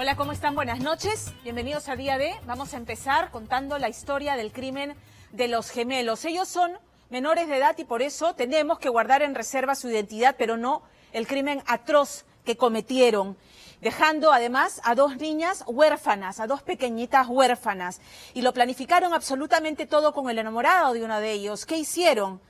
Hola, ¿cómo están? Buenas noches. Bienvenidos a Día D. Vamos a empezar contando la historia del crimen de los gemelos. Ellos son menores de edad y por eso tenemos que guardar en reserva su identidad, pero no el crimen atroz que cometieron, dejando además a dos niñas huérfanas, a dos pequeñitas huérfanas. Y lo planificaron absolutamente todo con el enamorado de uno de ellos. ¿Qué hicieron?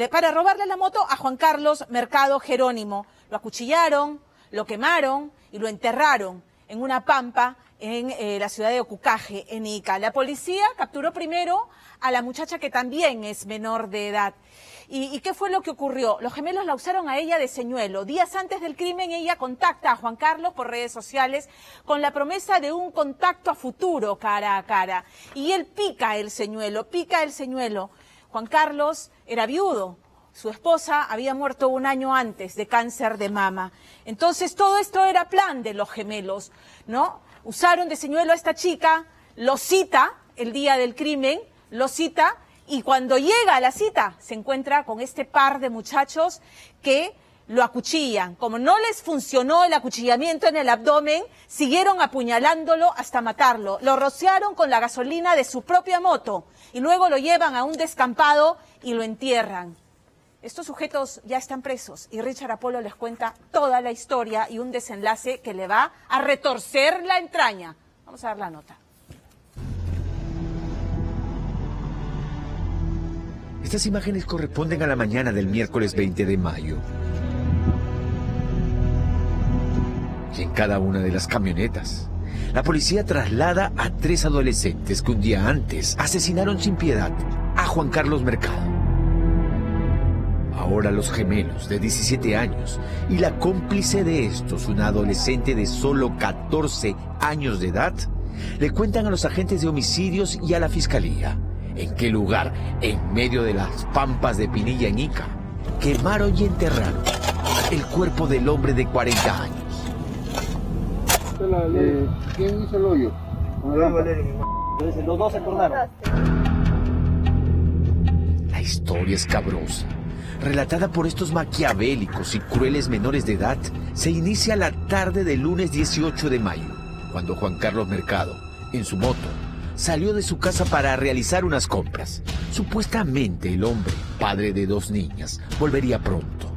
Para robarle la moto a Juan Carlos Mercado Jerónimo. Lo acuchillaron, lo quemaron y lo enterraron en una pampa en la ciudad de Ocucaje, en Ica. La policía capturó primero a la muchacha que también es menor de edad. ¿Y qué fue lo que ocurrió? Los gemelos la usaron a ella de señuelo. Días antes del crimen ella contacta a Juan Carlos por redes sociales con la promesa de un contacto a futuro, cara a cara. Y él pica el señuelo. Juan Carlos era viudo. Su esposa había muerto un año antes de cáncer de mama. Entonces todo esto era plan de los gemelos, ¿no? Usaron de señuelo a esta chica, lo cita el día del crimen, y cuando llega a la cita se encuentra con este par de muchachos que lo acuchillan. Como no les funcionó el acuchillamiento en el abdomen, siguieron apuñalándolo hasta matarlo. Lo rociaron con la gasolina de su propia moto y luego lo llevan a un descampado y lo entierran. Estos sujetos ya están presos y Richard Apolo les cuenta toda la historia y un desenlace que le va a retorcer la entraña. Vamos a dar la nota. Estas imágenes corresponden a la mañana del miércoles 20 de mayo. Y en cada una de las camionetas, la policía traslada a 3 adolescentes que un día antes asesinaron sin piedad a Juan Carlos Mercado. Ahora los gemelos de 17 años y la cómplice de estos, una adolescente de solo 14 años de edad, le cuentan a los agentes de homicidios y a la fiscalía en qué lugar, en medio de las pampas de Pinilla en Ica, quemaron y enterraron el cuerpo del hombre de 40 años. ¿Quién hizo el hoyo? Los dos se tornaron. La historia escabrosa, relatada por estos maquiavélicos y crueles menores de edad, se inicia la tarde del lunes 18 de mayo, cuando Juan Carlos Mercado, en su moto, salió de su casa para realizar unas compras. Supuestamente el hombre, padre de 2 niñas, volvería pronto,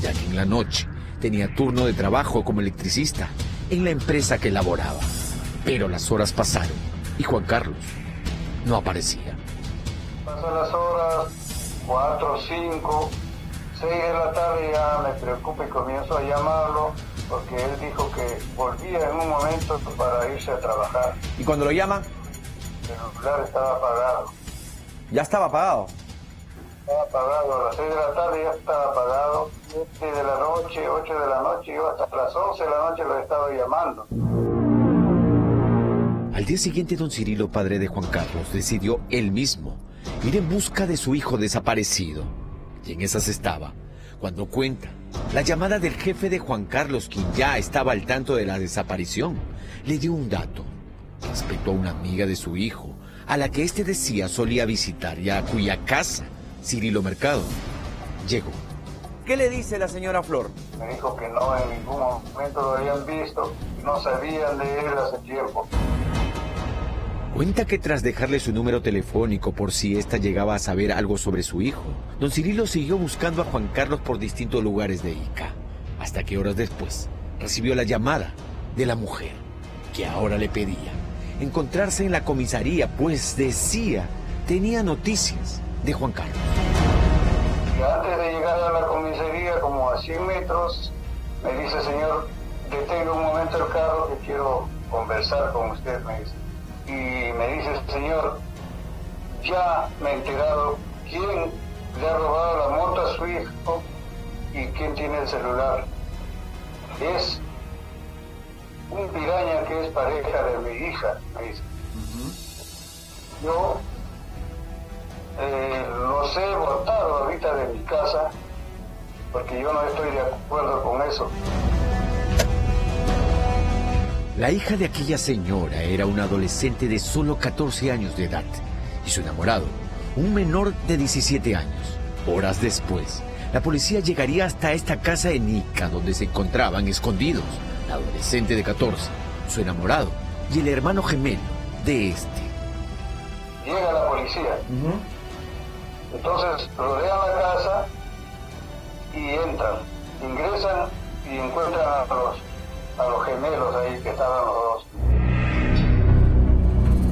ya que en la noche tenía turno de trabajo como electricista en la empresa que laboraba. Pero las horas pasaron y Juan Carlos no aparecía. Pasan las horas, 4, 5, 6 de la tarde, ya me preocupo y comienzo a llamarlo porque él dijo que volvía en un momento para irse a trabajar. ¿Y cuando lo llaman? El celular estaba apagado. Ya estaba apagado. Estaba apagado, a las 6 de la tarde ya estaba apagado. 7 de la noche, 8 de la noche, yo hasta las 11 de la noche lo estaba llamando. Al día siguiente, don Cirilo, padre de Juan Carlos, decidió él mismo ir en busca de su hijo desaparecido. Y en esas estaba, cuando cuenta la llamada del jefe de Juan Carlos, quien ya estaba al tanto de la desaparición. Le dio un dato respecto a una amiga de su hijo, a la que éste decía solía visitar y a cuya casa Cirilo Mercado llegó. ¿Qué le dice la señora Flor? Me dijo que no, en ningún momento lo habían visto, no sabían de él hace tiempo. Cuenta que tras dejarle su número telefónico por si ésta llegaba a saber algo sobre su hijo, don Cirilo siguió buscando a Juan Carlos por distintos lugares de Ica, hasta que horas después recibió la llamada de la mujer, que ahora le pedía encontrarse en la comisaría, pues decía tenía noticias de Juan Carlos. Y antes de llegar a la comisaría, como a 100 metros, me dice: señor, detenga un momento el carro que quiero conversar con usted, me dice. Y me dice: señor, ya me he enterado quién le ha robado la moto a su hijo y quién tiene el celular. Es un piraña que es pareja de mi hija, me dice. Yo los he botado ahorita de mi casa porque yo no estoy de acuerdo con eso. La hija de aquella señora era una adolescente de solo 14 años de edad y su enamorado, un menor de 17 años. Horas después, la policía llegaría hasta esta casa en Ica, donde se encontraban escondidos la adolescente de 14, su enamorado y el hermano gemelo de este. Llega la policía. Entonces rodean la casa y entran, ingresan y encuentran a los gemelos ahí que estaban los dos.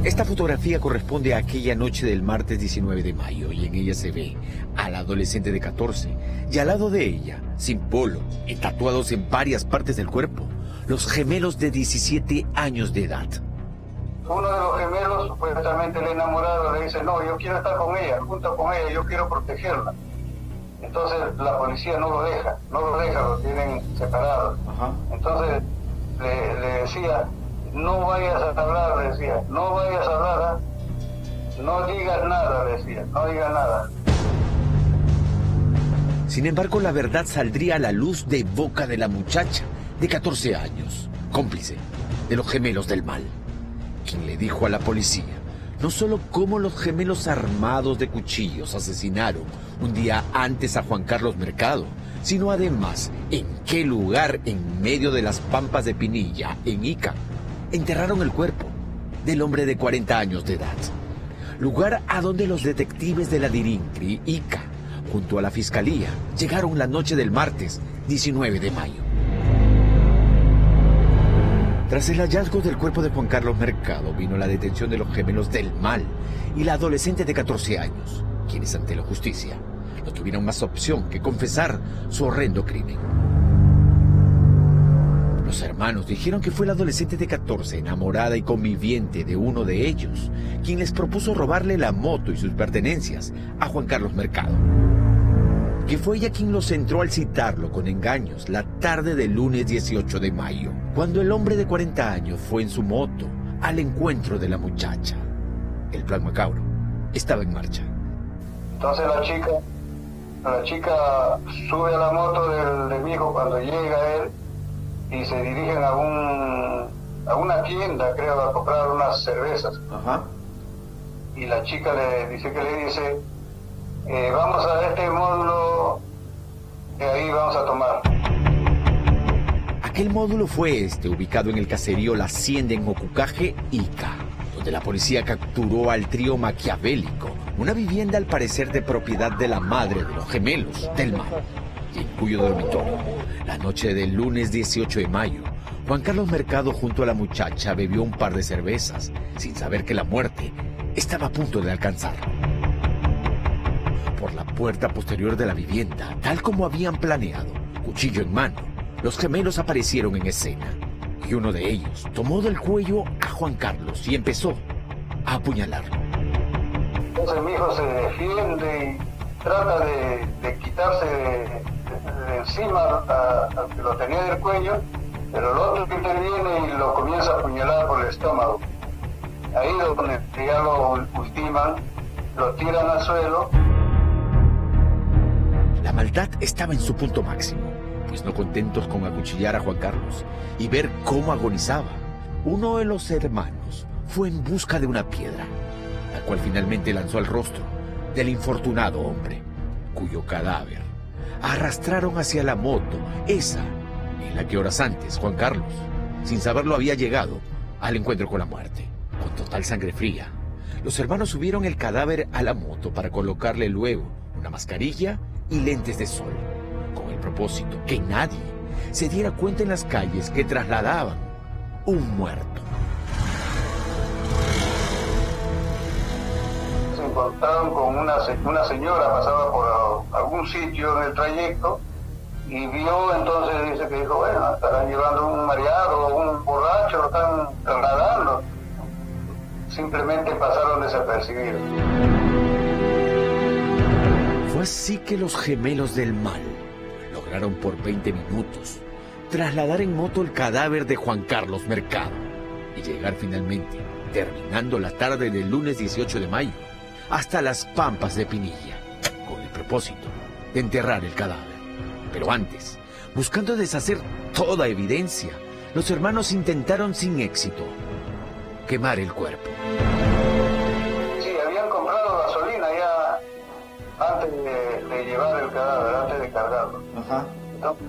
Esta fotografía corresponde a aquella noche del martes 19 de mayo y en ella se ve al adolescente de 14 y al lado de ella, sin polo y tatuados en varias partes del cuerpo, los gemelos de 17 años de edad. Uno de los gemelos, supuestamente el enamorado, le dice, no, yo quiero estar con ella, junto con ella, yo quiero protegerla. Entonces la policía no lo deja, lo tienen separados. Entonces le decía, no vayas a hablar, le decía, no vayas a hablar, no digas nada, le decía, no digas nada. Sin embargo, la verdad saldría a la luz de boca de la muchacha de 14 años, cómplice de los gemelos del mal, quien le dijo a la policía no solo cómo los gemelos armados de cuchillos asesinaron un día antes a Juan Carlos Mercado, sino además en qué lugar en medio de las pampas de Pinilla, en Ica, enterraron el cuerpo del hombre de 40 años de edad. Lugar a donde los detectives de la DIRINCRI, Ica, junto a la fiscalía, llegaron la noche del martes 19 de mayo. Tras el hallazgo del cuerpo de Juan Carlos Mercado, vino la detención de los gemelos del mal y la adolescente de 14 años, quienes ante la justicia no tuvieron más opción que confesar su horrendo crimen. Los hermanos dijeron que fue la adolescente de 14, enamorada y conviviente de uno de ellos, quien les propuso robarle la moto y sus pertenencias a Juan Carlos Mercado. Que fue ella quien los entró al citarlo con engaños la tarde del lunes 18 de mayo, cuando el hombre de 40 años fue en su moto al encuentro de la muchacha. El plan macabro estaba en marcha. Entonces la chica sube a la moto de mi hijo cuando llega él y se dirigen a una tienda, creo, a comprar unas cervezas. Y la chica le dice, vamos a este módulo y ahí vamos a tomar. Aquel módulo fue ubicado en el caserío La Hacienda en Ocucaje, Ica, donde la policía capturó al trío maquiavélico, una vivienda al parecer de propiedad de la madre de los gemelos del mal, y en cuyo dormitorio, la noche del lunes 18 de mayo, Juan Carlos Mercado junto a la muchacha bebió un par de cervezas, sin saber que la muerte estaba a punto de alcanzar. Por la puerta posterior de la vivienda, tal como habían planeado, cuchillo en mano, los gemelos aparecieron en escena, y uno de ellos tomó del cuello a Juan Carlos y empezó a apuñalarlo. Entonces mi hijo se defiende y trata de quitarse de encima al que lo tenía del cuello, pero el otro interviene y lo comienza a apuñalar por el estómago. Ahí donde ya lo ultiman, lo tiran al suelo. La maldad estaba en su punto máximo, pues no contentos con acuchillar a Juan Carlos y ver cómo agonizaba, uno de los hermanos fue en busca de una piedra, la cual finalmente lanzó al rostro del infortunado hombre, cuyo cadáver arrastraron hacia la moto, esa en la que horas antes Juan Carlos, sin saberlo, había llegado al encuentro con la muerte. Con total sangre fría, los hermanos subieron el cadáver a la moto para colocarle luego una mascarilla y lentes de sol, con el propósito que nadie se diera cuenta en las calles que trasladaban un muerto. Se encontraron con una señora, pasaba por algún sitio en el trayecto y vio, entonces dice que dijo, bueno, estarán llevando un mareado o un borracho, lo están trasladando. Simplemente pasaron desapercibidos. Fue así que los gemelos del mal lograron por 20 minutos trasladar en moto el cadáver de Juan Carlos Mercado y llegar finalmente, terminando la tarde del lunes 18 de mayo, hasta las pampas de Pinilla, con el propósito de enterrar el cadáver. Pero antes, buscando deshacer toda evidencia, los hermanos intentaron sin éxito quemar el cuerpo. Sí, habían comprado gasolina ya antes de llevar el cadáver, antes de cargarlo. Entonces,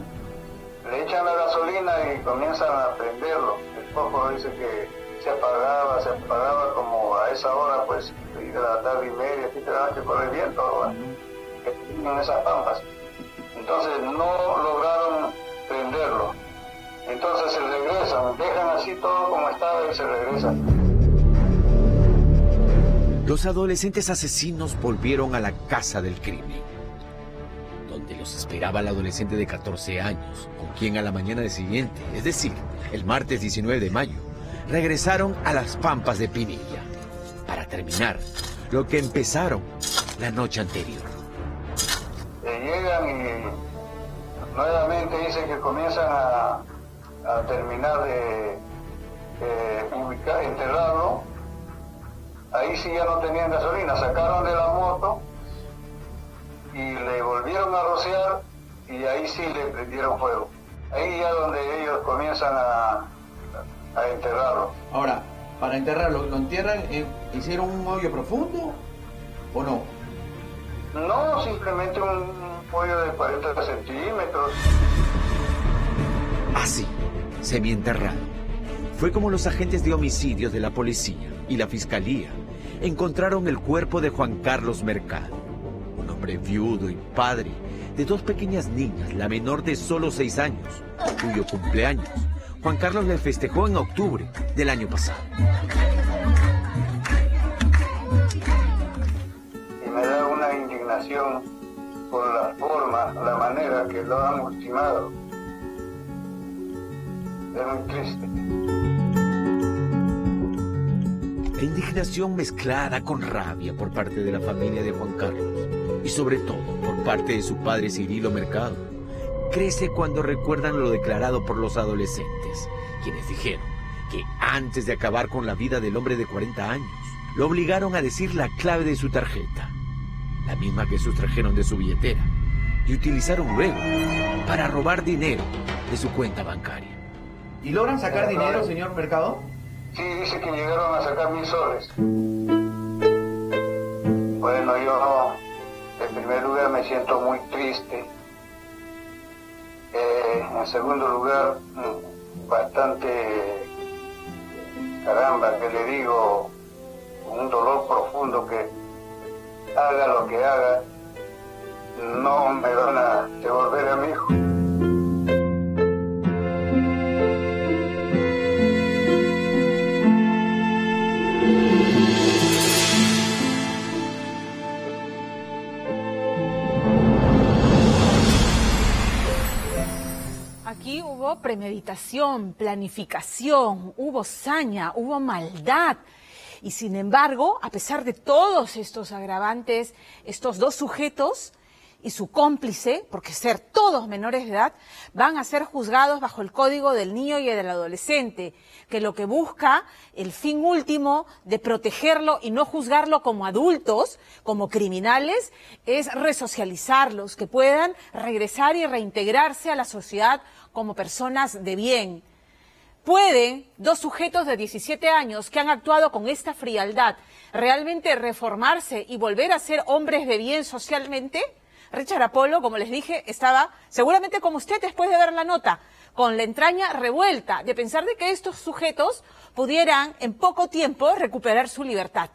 le echan la gasolina y comienzan a prenderlo, el fósforo dice que se apagaba como a esa hora, pues, de la tarde y media, así te daban que corre viento, en esas pampas. Entonces no lograron prenderlo. Entonces se regresan, dejan así todo como estaba y se regresan. Los adolescentes asesinos volvieron a la casa del crimen, donde los esperaba el adolescente de 14 años, con quien a la mañana siguiente, es decir, el martes 19 de mayo, regresaron a las pampas de Pinilla, para terminar lo que empezaron la noche anterior. Llegan y nuevamente dicen que comienzan a terminar de ubicar, enterrarlo. Ahí sí ya no tenían gasolina, sacaron de la moto y le volvieron a rociar y ahí sí le prendieron fuego. Ahí ya donde ellos comienzan a enterrarlo. Ahora, para enterrarlo, ¿lo entierran? ¿Hicieron un hoyo profundo o no? No, simplemente un hoyo de 40 centímetros. Así, semienterrado. Fue como los agentes de homicidios de la policía y la fiscalía encontraron el cuerpo de Juan Carlos Mercado, un hombre viudo y padre de dos pequeñas niñas, la menor de solo 6 años, cuyo cumpleaños Juan Carlos le festejó en octubre del año pasado. Y me da una indignación por la forma, la manera que lo han ultimado. Es muy triste. Indignación mezclada con rabia por parte de la familia de Juan Carlos y sobre todo por parte de su padre Cirilo Mercado crece cuando recuerdan lo declarado por los adolescentes, quienes dijeron que antes de acabar con la vida del hombre de 40 años, lo obligaron a decir la clave de su tarjeta, la misma que sustrajeron de su billetera y utilizaron luego para robar dinero de su cuenta bancaria. ¿Y logran sacar dinero, señor Mercado? Sí, dice que llegaron a sacar 1000 soles. Bueno, yo en primer lugar me siento muy triste. En segundo lugar, bastante, caramba, que le digo, un dolor profundo que haga lo que haga, no me van a devolver a mi hijo. Aquí hubo premeditación, planificación, hubo saña, hubo maldad. Y sin embargo, a pesar de todos estos agravantes, estos dos sujetos y su cómplice, porque ser todos menores de edad, van a ser juzgados bajo el Código del Niño y del Adolescente, que lo que busca, el fin último de protegerlo y no juzgarlo como adultos, como criminales, es resocializarlos, que puedan regresar y reintegrarse a la sociedad como personas de bien. ¿Pueden dos sujetos de 17 años que han actuado con esta frialdad realmente reformarse y volver a ser hombres de bien socialmente? Richard Apolo, como les dije, estaba seguramente como usted después de ver la nota, con la entraña revuelta de pensar de que estos sujetos pudieran en poco tiempo recuperar su libertad.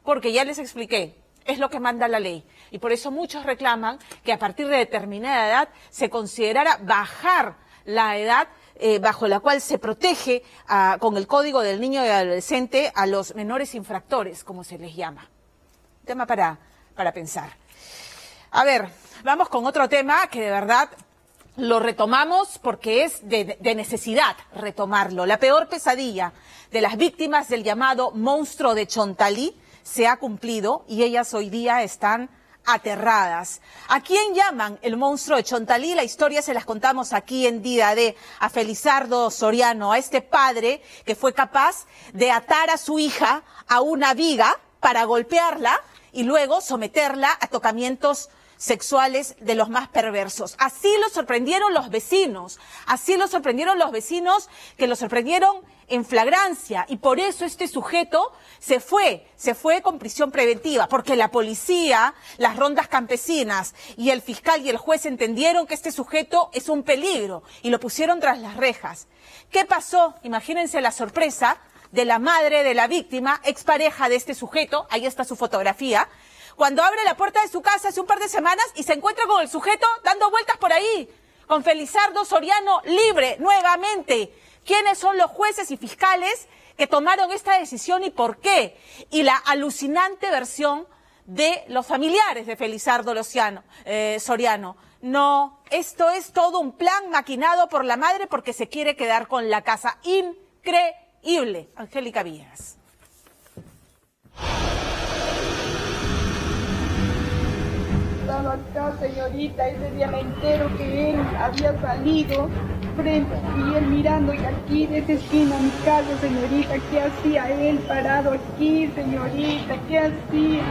Porque ya les expliqué, es lo que manda la ley. Y por eso muchos reclaman que a partir de determinada edad se considerara bajar la edad bajo la cual se protege con el Código del Niño y Adolescente a los menores infractores, como se les llama. Tema para pensar. A ver, vamos con otro tema que de verdad lo retomamos porque es de necesidad retomarlo. La peor pesadilla de las víctimas del llamado monstruo de Chontalí se ha cumplido y ellas hoy día están aterradas. ¿A quién llaman el monstruo de Chontalí? La historia se las contamos aquí en Día D, a Felizardo Soriano, a este padre que fue capaz de atar a su hija a una viga para golpearla y luego someterla a tocamientos sexuales de los más perversos. Así lo sorprendieron los vecinos, que lo sorprendieron en flagrancia, y por eso este sujeto se fue con prisión preventiva, porque la policía, las rondas campesinas y el fiscal y el juez entendieron que este sujeto es un peligro y lo pusieron tras las rejas. ¿Qué pasó? Imagínense la sorpresa de la madre de la víctima, expareja de este sujeto, ahí está su fotografía, cuando abre la puerta de su casa hace un par de semanas y se encuentra con el sujeto dando vueltas por ahí, con Felizardo Soriano libre nuevamente. ¿Quiénes son los jueces y fiscales que tomaron esta decisión y por qué? Y la alucinante versión de los familiares de Felizardo Soriano. No, esto es todo un plan maquinado por la madre porque se quiere quedar con la casa. Increíble. Angélica Villegas. Estaba acá, señorita, ese día me entero que él había salido frente y él mirando, y aquí de esa esquina a mi casa, señorita, ¿qué hacía él parado aquí, señorita? ¿Qué hacía?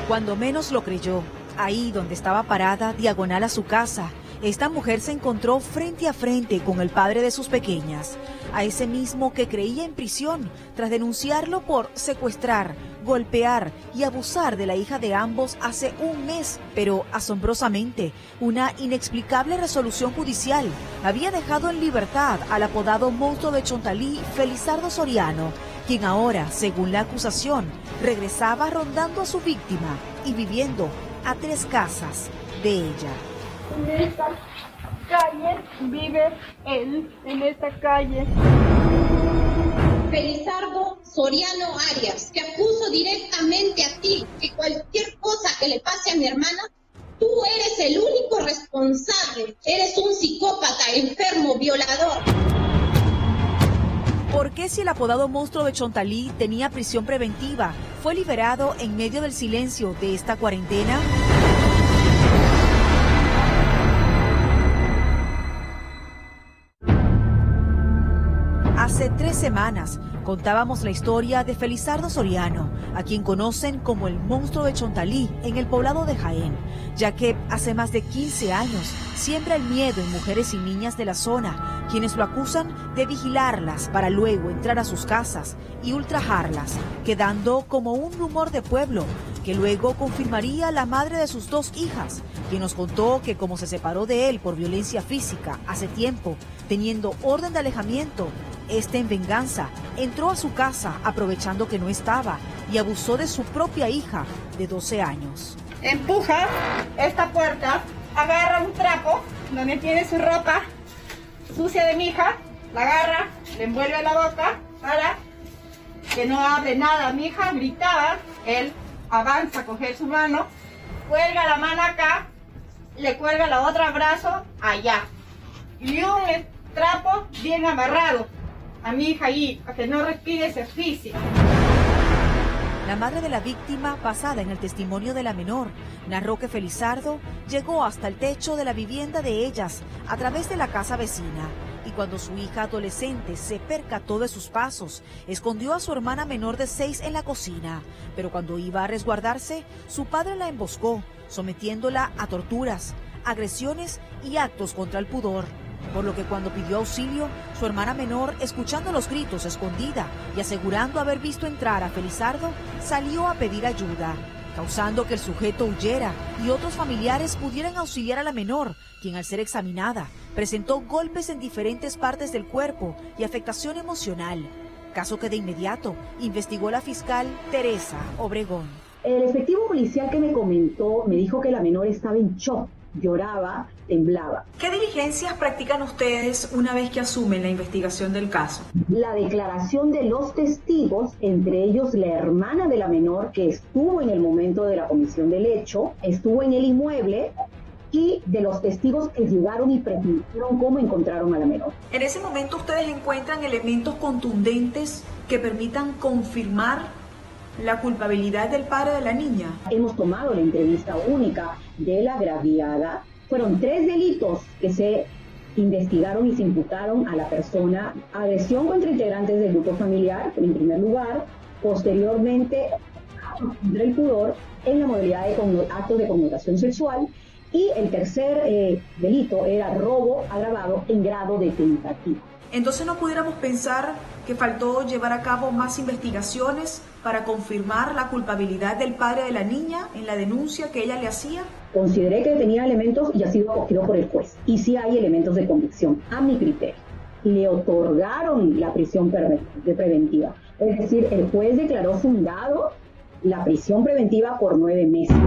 Cuando menos lo creyó, ahí donde estaba parada, diagonal a su casa, esta mujer se encontró frente a frente con el padre de sus pequeñas, a ese mismo que creía en prisión tras denunciarlo por secuestrar, golpear y abusar de la hija de ambos hace un mes. Pero asombrosamente, una inexplicable resolución judicial había dejado en libertad al apodado monstruo de Chontalí, Felizardo Soriano, quien ahora, según la acusación, regresaba rondando a su víctima y viviendo a 3 casas de ella. En esta calle vive él, en esta calle. Felizardo Soriano Arias, te acuso directamente a ti que cualquier cosa que le pase a mi hermana, tú eres el único responsable. Eres un psicópata, enfermo, violador. ¿Por qué, si el apodado monstruo de Chontalí tenía prisión preventiva, fue liberado en medio del silencio de esta cuarentena? Hace 3 semanas contábamos la historia de Felizardo Soriano, a quien conocen como el monstruo de Chontalí en el poblado de Jaén, ya que hace más de 15 años siembra el miedo en mujeres y niñas de la zona, quienes lo acusan de vigilarlas para luego entrar a sus casas y ultrajarlas, quedando como un rumor de pueblo que luego confirmaría la madre de sus 2 hijas, quien nos contó que como se separó de él por violencia física hace tiempo, teniendo orden de alejamiento, este en venganza entró a su casa aprovechando que no estaba y abusó de su propia hija de 12 años. Empuja esta puerta, agarra un trapo donde tiene su ropa sucia de mi hija, la agarra, le envuelve la boca para que no hable nada. Mi hija gritaba, él avanza a coger su mano, cuelga la mano acá, le cuelga el otro brazo allá y un trapo bien amarrado a mi hija ahí, para que no respire ese físico. La madre de la víctima, basada en el testimonio de la menor, narró que Felizardo llegó hasta el techo de la vivienda de ellas a través de la casa vecina, y cuando su hija adolescente se percató de sus pasos, escondió a su hermana menor de 6 en la cocina, pero cuando iba a resguardarse, su padre la emboscó, sometiéndola a torturas, agresiones y actos contra el pudor. Por lo que cuando pidió auxilio, su hermana menor, escuchando los gritos escondida y asegurando haber visto entrar a Felizardo, salió a pedir ayuda, causando que el sujeto huyera y otros familiares pudieran auxiliar a la menor, quien al ser examinada presentó golpes en diferentes partes del cuerpo y afectación emocional, caso que de inmediato investigó la fiscal Teresa Obregón. El efectivo policial que me comentó me dijo que la menor estaba en shock. Lloraba, temblaba. ¿Qué diligencias practican ustedes una vez que asumen la investigación del caso? La declaración de los testigos, entre ellos la hermana de la menor que estuvo en el momento de la comisión del hecho, estuvo en el inmueble, y de los testigos que llegaron y preguntaron cómo encontraron a la menor. En ese momento ustedes encuentran elementos contundentes que permitan confirmar la culpabilidad del padre de la niña. Hemos tomado la entrevista única de la agraviada. Fueron 3 delitos que se investigaron y se imputaron a la persona: agresión contra integrantes del grupo familiar, en primer lugar, posteriormente contra el pudor en la modalidad de actos de connotación sexual, y el tercer delito era robo agravado en grado de tentativa. Entonces no pudiéramos pensar que faltó llevar a cabo más investigaciones para confirmar la culpabilidad del padre de la niña en la denuncia que ella le hacía. Consideré que tenía elementos y ha sido acogido por el juez. Y sí hay elementos de convicción, a mi criterio. Le otorgaron la prisión preventiva. Es decir, el juez declaró fundado la prisión preventiva por 9 meses.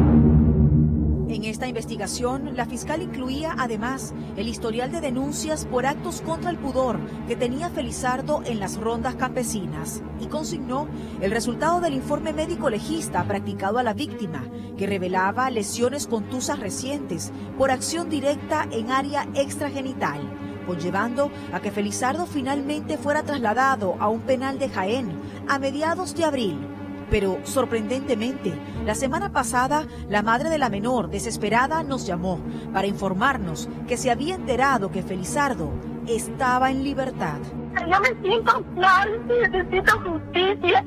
En esta investigación, la fiscal incluía además el historial de denuncias por actos contra el pudor que tenía Felizardo en las rondas campesinas y consignó el resultado del informe médico legista practicado a la víctima, que revelaba lesiones contusas recientes por acción directa en área extragenital, conllevando a que Felizardo finalmente fuera trasladado a un penal de Jaén a mediados de abril. Pero, sorprendentemente, la semana pasada, la madre de la menor, desesperada, nos llamó para informarnos que se había enterado que Felizardo estaba en libertad. Yo me siento mal, necesito justicia.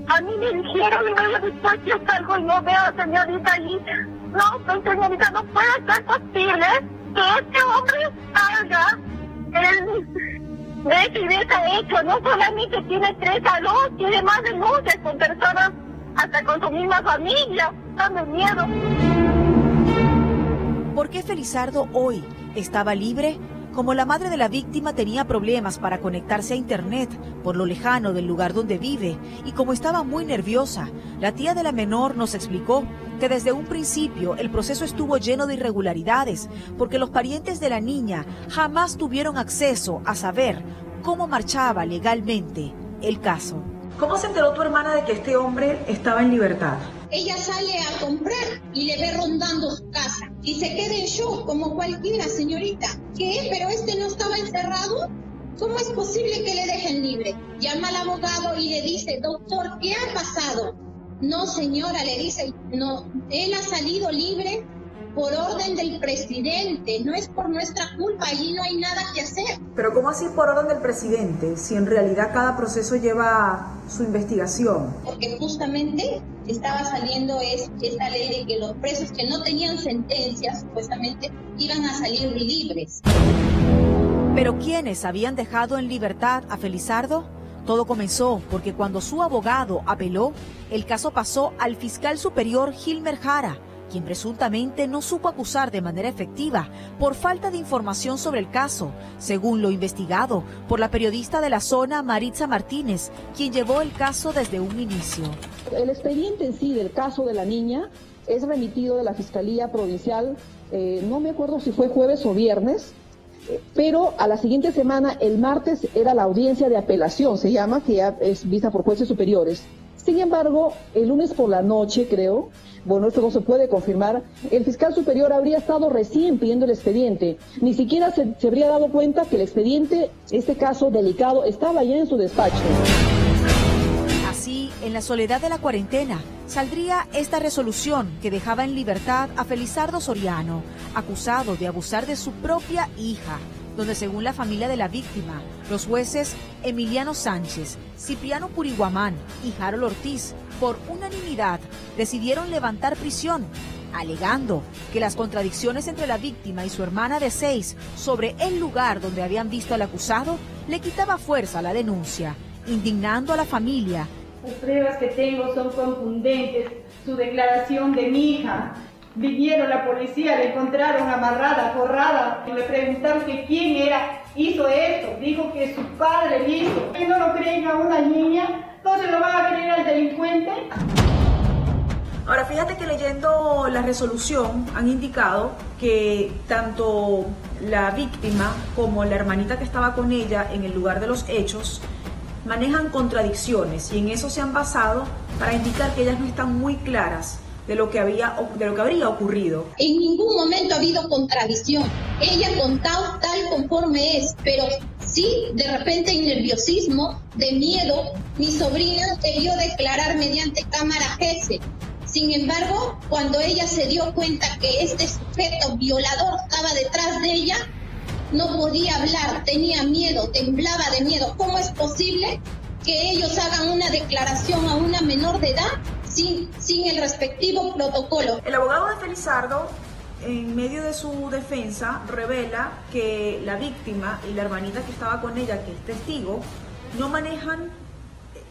A mí me dijeron, y luego después yo salgo y no veo a señorita allí. No, pues señorita, no puede ser posible que este hombre salga. Él de hecho, no solamente tiene 3 alumnos, tiene más denuncias con personas, hasta con su misma familia. Dame miedo. ¿Por qué Felizardo hoy estaba libre? Como la madre de la víctima tenía problemas para conectarse a internet por lo lejano del lugar donde vive y como estaba muy nerviosa, la tía de la menor nos explicó que desde un principio el proceso estuvo lleno de irregularidades porque los parientes de la niña jamás tuvieron acceso a saber cómo marchaba legalmente el caso. ¿Cómo se enteró tu hermana de que este hombre estaba en libertad? Ella sale a comprar y le ve rondando su casa y se queda en shock como cualquiera, señorita. ¿Qué? ¿Pero este no estaba encerrado? ¿Cómo es posible que le dejen libre? Llama al abogado y le dice, doctor, ¿qué ha pasado? No, señora, le dice, no, él ha salido libre por orden del presidente, no es por nuestra culpa, allí no hay nada que hacer. Pero ¿cómo así por orden del presidente? Si en realidad cada proceso lleva su investigación. Porque justamente estaba saliendo esta ley de que los presos que no tenían sentencias, supuestamente, iban a salir libres. ¿Pero quiénes habían dejado en libertad a Felizardo? Todo comenzó porque cuando su abogado apeló, el caso pasó al fiscal superior Gilmer Jara, quien presuntamente no supo acusar de manera efectiva por falta de información sobre el caso, según lo investigado por la periodista de la zona Maritza Martínez, quien llevó el caso desde un inicio. El expediente en sí del caso de la niña es remitido de la Fiscalía Provincial, no me acuerdo si fue jueves o viernes, pero a la siguiente semana, el martes, era la audiencia de apelación, se llama, que ya es vista por jueces superiores. Sin embargo, el lunes por la noche, creo, bueno, esto no se puede confirmar, el fiscal superior habría estado recién pidiendo el expediente. Ni siquiera se habría dado cuenta que el expediente, este caso delicado, estaba ya en su despacho. Así, en la soledad de la cuarentena, saldría esta resolución que dejaba en libertad a Felizardo Soriano, acusado de abusar de su propia hija, donde según la familia de la víctima, los jueces Emiliano Sánchez, Cipriano Puriguamán y Harold Ortiz, por unanimidad, decidieron levantar prisión, alegando que las contradicciones entre la víctima y su hermana de 6 sobre el lugar donde habían visto al acusado le quitaba fuerza a la denuncia, indignando a la familia. Las pruebas que tengo son contundentes. Su declaración de mi hija. Vinieron la policía, la encontraron amarrada, forrada. Le preguntaron que quién era, hizo esto. Dijo que su padre hizo. ¿Que no lo creen a una niña? ¿Entonces lo van a creer al delincuente? Ahora, fíjate que leyendo la resolución han indicado que tanto la víctima como la hermanita que estaba con ella en el lugar de los hechos manejan contradicciones y en eso se han basado para indicar que ellas no están muy claras de lo que habría ocurrido. En ningún momento ha habido contradicción. Ella ha contado tal conforme es, pero sí, de repente en nerviosismo, de miedo, mi sobrina debió declarar mediante cámara GESE. Sin embargo, cuando ella se dio cuenta que este sujeto violador estaba detrás de ella, no podía hablar, tenía miedo, temblaba de miedo. ¿Cómo es posible que ellos hagan una declaración a una menor de edad sin el respectivo protocolo. El abogado de Felizardo, en medio de su defensa, revela que la víctima y la hermanita que estaba con ella, que es testigo, no manejan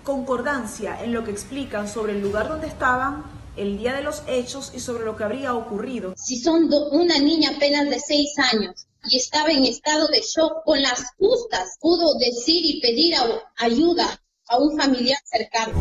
concordancia en lo que explican sobre el lugar donde estaban el día de los hechos y sobre lo que habría ocurrido. Si son una niña apenas de 6 años y estaba en estado de shock, con las justas pudo decir y pedir ayuda a un familiar cercano.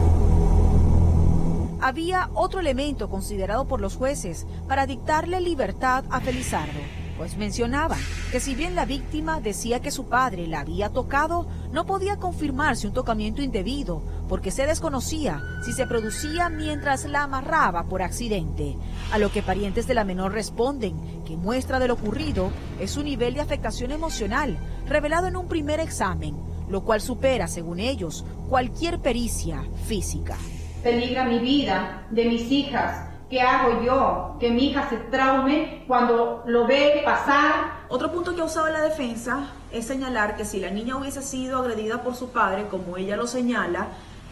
Había otro elemento considerado por los jueces para dictarle libertad a Felizardo, pues mencionaban que si bien la víctima decía que su padre la había tocado, no podía confirmarse un tocamiento indebido, porque se desconocía si se producía mientras la amarraba por accidente. A lo que parientes de la menor responden que muestra de lo ocurrido es su nivel de afectación emocional, revelado en un primer examen, lo cual supera, según ellos, cualquier pericia física. Peligra mi vida, de mis hijas. ¿Qué hago yo? Que mi hija se traume cuando lo ve pasar. Otro punto que ha usado la defensa es señalar que si la niña hubiese sido agredida por su padre, como ella lo señala,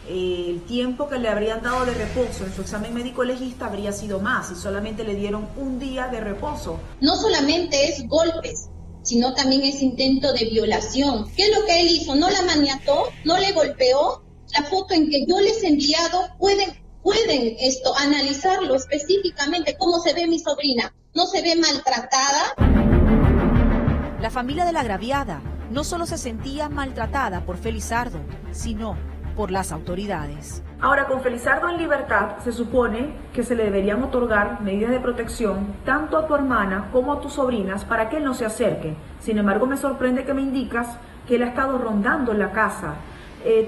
el tiempo que le habrían dado de reposo en su examen médico legista habría sido más y solamente le dieron un día de reposo. No solamente es golpes, sino también es intento de violación. ¿Qué es lo que él hizo? ¿No la maniató? ¿No le golpeó? La foto en que yo les he enviado pueden analizarlo específicamente, cómo se ve mi sobrina. ¿No se ve maltratada? La familia de la agraviada no solo se sentía maltratada por Felizardo, sino por las autoridades. Ahora, con Felizardo en libertad, se supone que se le deberían otorgar medidas de protección tanto a tu hermana como a tus sobrinas para que él no se acerque. Sin embargo, me sorprende que me indicas que él ha estado rondando en la casa.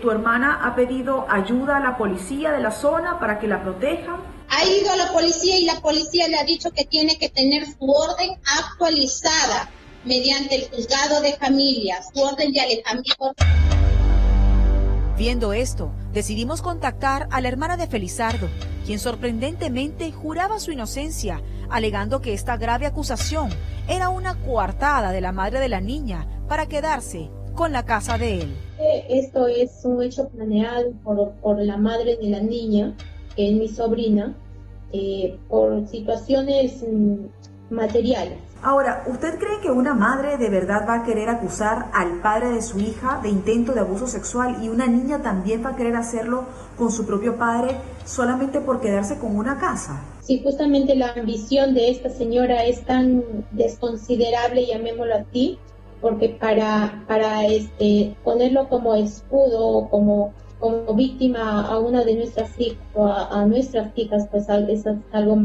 ¿Tu hermana ha pedido ayuda a la policía de la zona para que la protejan? Ha ido a la policía y la policía le ha dicho que tiene que tener su orden actualizada mediante el juzgado de familias, su orden de alejamiento. Viendo esto, decidimos contactar a la hermana de Felizardo, quien sorprendentemente juraba su inocencia, alegando que esta grave acusación era una coartada de la madre de la niña para quedarse con la casa de él. Esto es un hecho planeado por la madre de la niña, que es mi sobrina, por situaciones materiales. Ahora, ¿usted cree que una madre de verdad va a querer acusar al padre de su hija de intento de abuso sexual y una niña también va a querer hacerlo con su propio padre solamente por quedarse con una casa? Sí, justamente la ambición de esta señora es tan desconsiderable, llamémoslo así, porque para ponerlo como escudo, como víctima a una de nuestras hijas, a nuestras hijas, pues es algo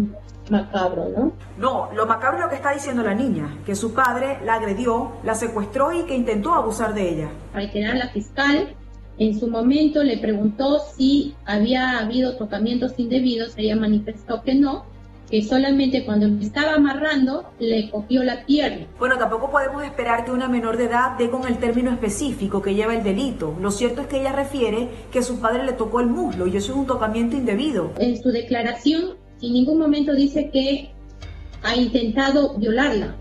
macabro, ¿no? No, lo macabro es lo que está diciendo la niña, que su padre la agredió, la secuestró y que intentó abusar de ella. Reiterar, la fiscal en su momento le preguntó si había habido tocamientos indebidos, ella manifestó que no, que solamente cuando me estaba amarrando le cogió la pierna. Bueno, tampoco podemos esperar que una menor de edad dé con el término específico que lleva el delito. Lo cierto es que ella refiere que su padre le tocó el muslo y eso es un tocamiento indebido. En su declaración en ningún momento dice que ha intentado violarla.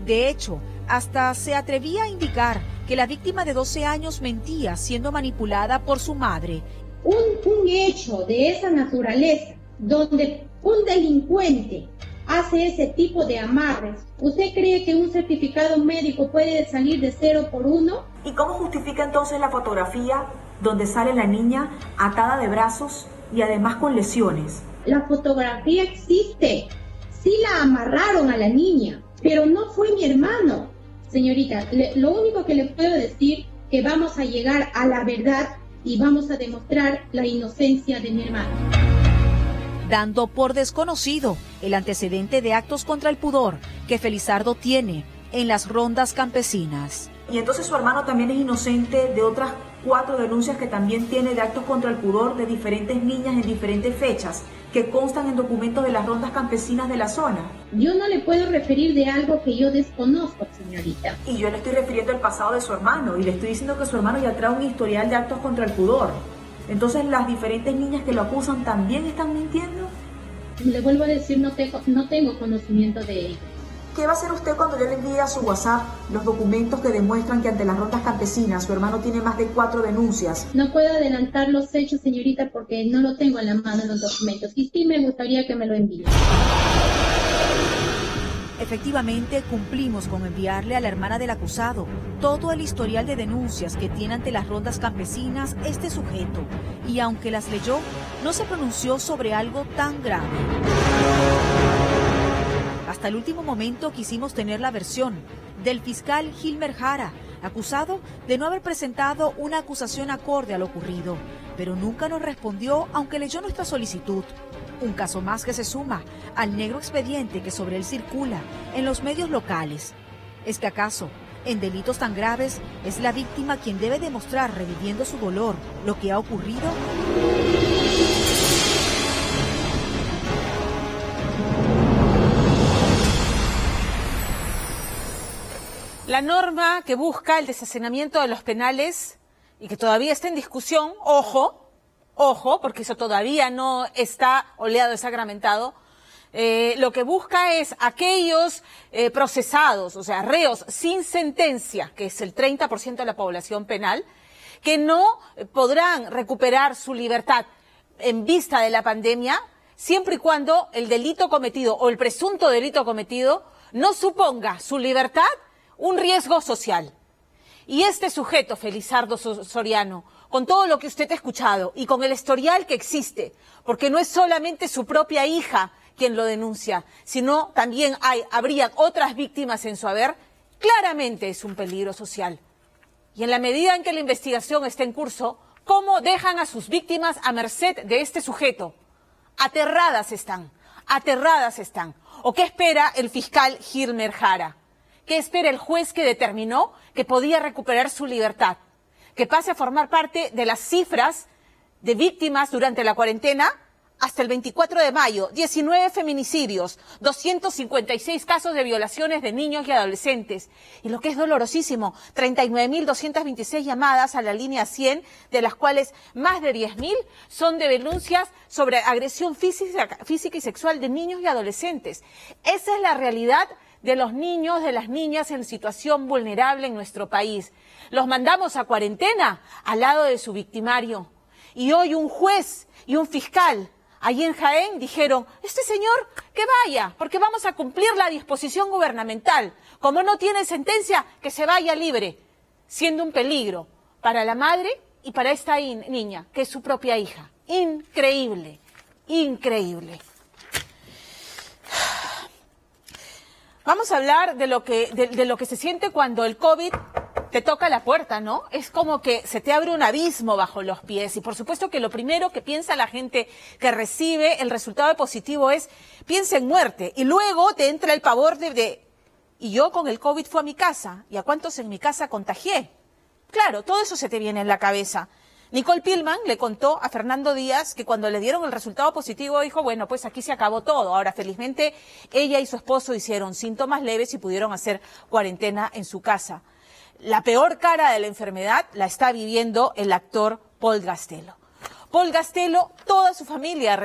De hecho, hasta se atrevía a indicar que la víctima de 12 años mentía siendo manipulada por su madre. Un hecho de esa naturaleza, donde un delincuente hace ese tipo de amarres, ¿usted cree que un certificado médico puede salir de 0 por 1? ¿Y cómo justifica entonces la fotografía donde sale la niña atada de brazos y además con lesiones? La fotografía existe, sí la amarraron a la niña, pero no fue mi hermano. Señorita, lo único que le puedo decir que vamos a llegar a la verdad y vamos a demostrar la inocencia de mi hermano. Dando por desconocido el antecedente de actos contra el pudor que Felizardo tiene en las rondas campesinas. Y entonces su hermano también es inocente de otras 4 denuncias que también tiene de actos contra el pudor de diferentes niñas en diferentes fechas, que constan en documentos de las rondas campesinas de la zona. Yo no le puedo referir de algo que yo desconozco, señorita. Y yo le estoy refiriendo al pasado de su hermano, y le estoy diciendo que su hermano ya trae un historial de actos contra el pudor. Entonces, ¿las diferentes niñas que lo acusan también están mintiendo? Le vuelvo a decir, no tengo conocimiento de ello. ¿Qué va a hacer usted cuando yo le envíe a su WhatsApp los documentos que demuestran que ante las rondas campesinas su hermano tiene más de 4 denuncias? No puedo adelantar los hechos, señorita, porque no lo tengo en la mano en los documentos. Y sí me gustaría que me lo envíe. Efectivamente, cumplimos con enviarle a la hermana del acusado todo el historial de denuncias que tiene ante las rondas campesinas este sujeto, y aunque las leyó, no se pronunció sobre algo tan grave. Hasta el último momento quisimos tener la versión del fiscal Gilmer Jara, acusado de no haber presentado una acusación acorde a lo ocurrido, pero nunca nos respondió aunque leyó nuestra solicitud. Un caso más que se suma al negro expediente que sobre él circula en los medios locales. ¿Es que acaso, en delitos tan graves, es la víctima quien debe demostrar, reviviendo su dolor, lo que ha ocurrido? La norma que busca el deshacenamiento de los penales y que todavía está en discusión, ojo, porque eso todavía no está oleado, desagramentado, lo que busca es aquellos procesados, o sea, reos sin sentencia, que es el 30% de la población penal, que no podrán recuperar su libertad en vista de la pandemia, siempre y cuando el delito cometido o el presunto delito cometido no suponga su libertad un riesgo social. Y este sujeto, Felizardo Soriano, con todo lo que usted ha escuchado y con el historial que existe, porque no es solamente su propia hija quien lo denuncia, sino también habrían otras víctimas en su haber, claramente es un peligro social. Y en la medida en que la investigación está en curso, ¿cómo dejan a sus víctimas a merced de este sujeto? Aterradas están. ¿O qué espera el fiscal Gilmer Jara? ¿Qué espera el juez que determinó que podía recuperar su libertad? Que pase a formar parte de las cifras de víctimas durante la cuarentena hasta el 24 de mayo, 19 feminicidios, 256 casos de violaciones de niños y adolescentes. Y lo que es dolorosísimo, 39.226 llamadas a la línea 100, de las cuales más de 10.000 son de denuncias sobre agresión física y sexual de niños y adolescentes. Esa es la realidad de los niños, de las niñas en situación vulnerable en nuestro país. Los mandamos a cuarentena al lado de su victimario. Y hoy un juez y un fiscal allí en Jaén dijeron, este señor que vaya, porque vamos a cumplir la disposición gubernamental. Como no tiene sentencia, que se vaya libre, siendo un peligro para la madre y para esta niña, que es su propia hija. Increíble, increíble. Vamos a hablar de lo que se siente cuando el COVID te toca la puerta, ¿no? Es como que se te abre un abismo bajo los pies. Y por supuesto que lo primero que piensa la gente que recibe el resultado positivo es, piensa en muerte. Y luego te entra el pavor y yo con el COVID fui a mi casa. ¿Y a cuántos en mi casa contagié? Claro, todo eso se te viene en la cabeza. Nicole Pillman le contó a Fernando Díaz que cuando le dieron el resultado positivo dijo, bueno, pues aquí se acabó todo. Ahora, felizmente, ella y su esposo hicieron síntomas leves y pudieron hacer cuarentena en su casa. La peor cara de la enfermedad la está viviendo el actor Paul Gastelo. Paul Gastelo, toda su familia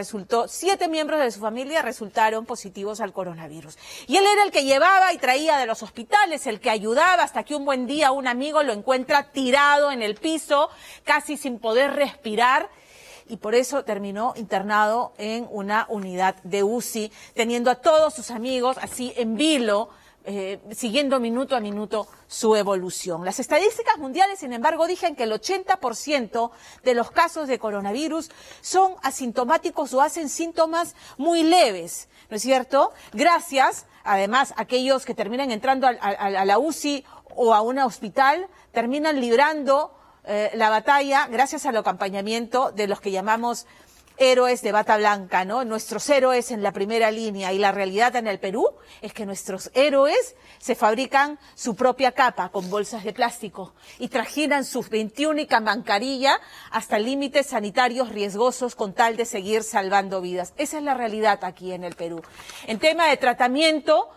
7 miembros de su familia resultaron positivos al coronavirus. Y él era el que llevaba y traía de los hospitales, el que ayudaba, hasta que un buen día un amigo lo encuentra tirado en el piso, casi sin poder respirar, y por eso terminó internado en una unidad de UCI, teniendo a todos sus amigos así en vilo, siguiendo minuto a minuto su evolución. Las estadísticas mundiales, sin embargo, dicen que el 80% de los casos de coronavirus son asintomáticos o hacen síntomas muy leves, ¿no es cierto? Gracias, además, a aquellos que terminan entrando a la UCI o a un hospital, terminan librando la batalla gracias al acompañamiento de los que llamamos héroes de bata blanca, ¿no? Nuestros héroes en la primera línea. Y la realidad en el Perú es que nuestros héroes se fabrican su propia capa con bolsas de plástico y trajinan sus 21 mascarilla hasta límites sanitarios riesgosos con tal de seguir salvando vidas. Esa es la realidad aquí en el Perú. En tema de tratamiento,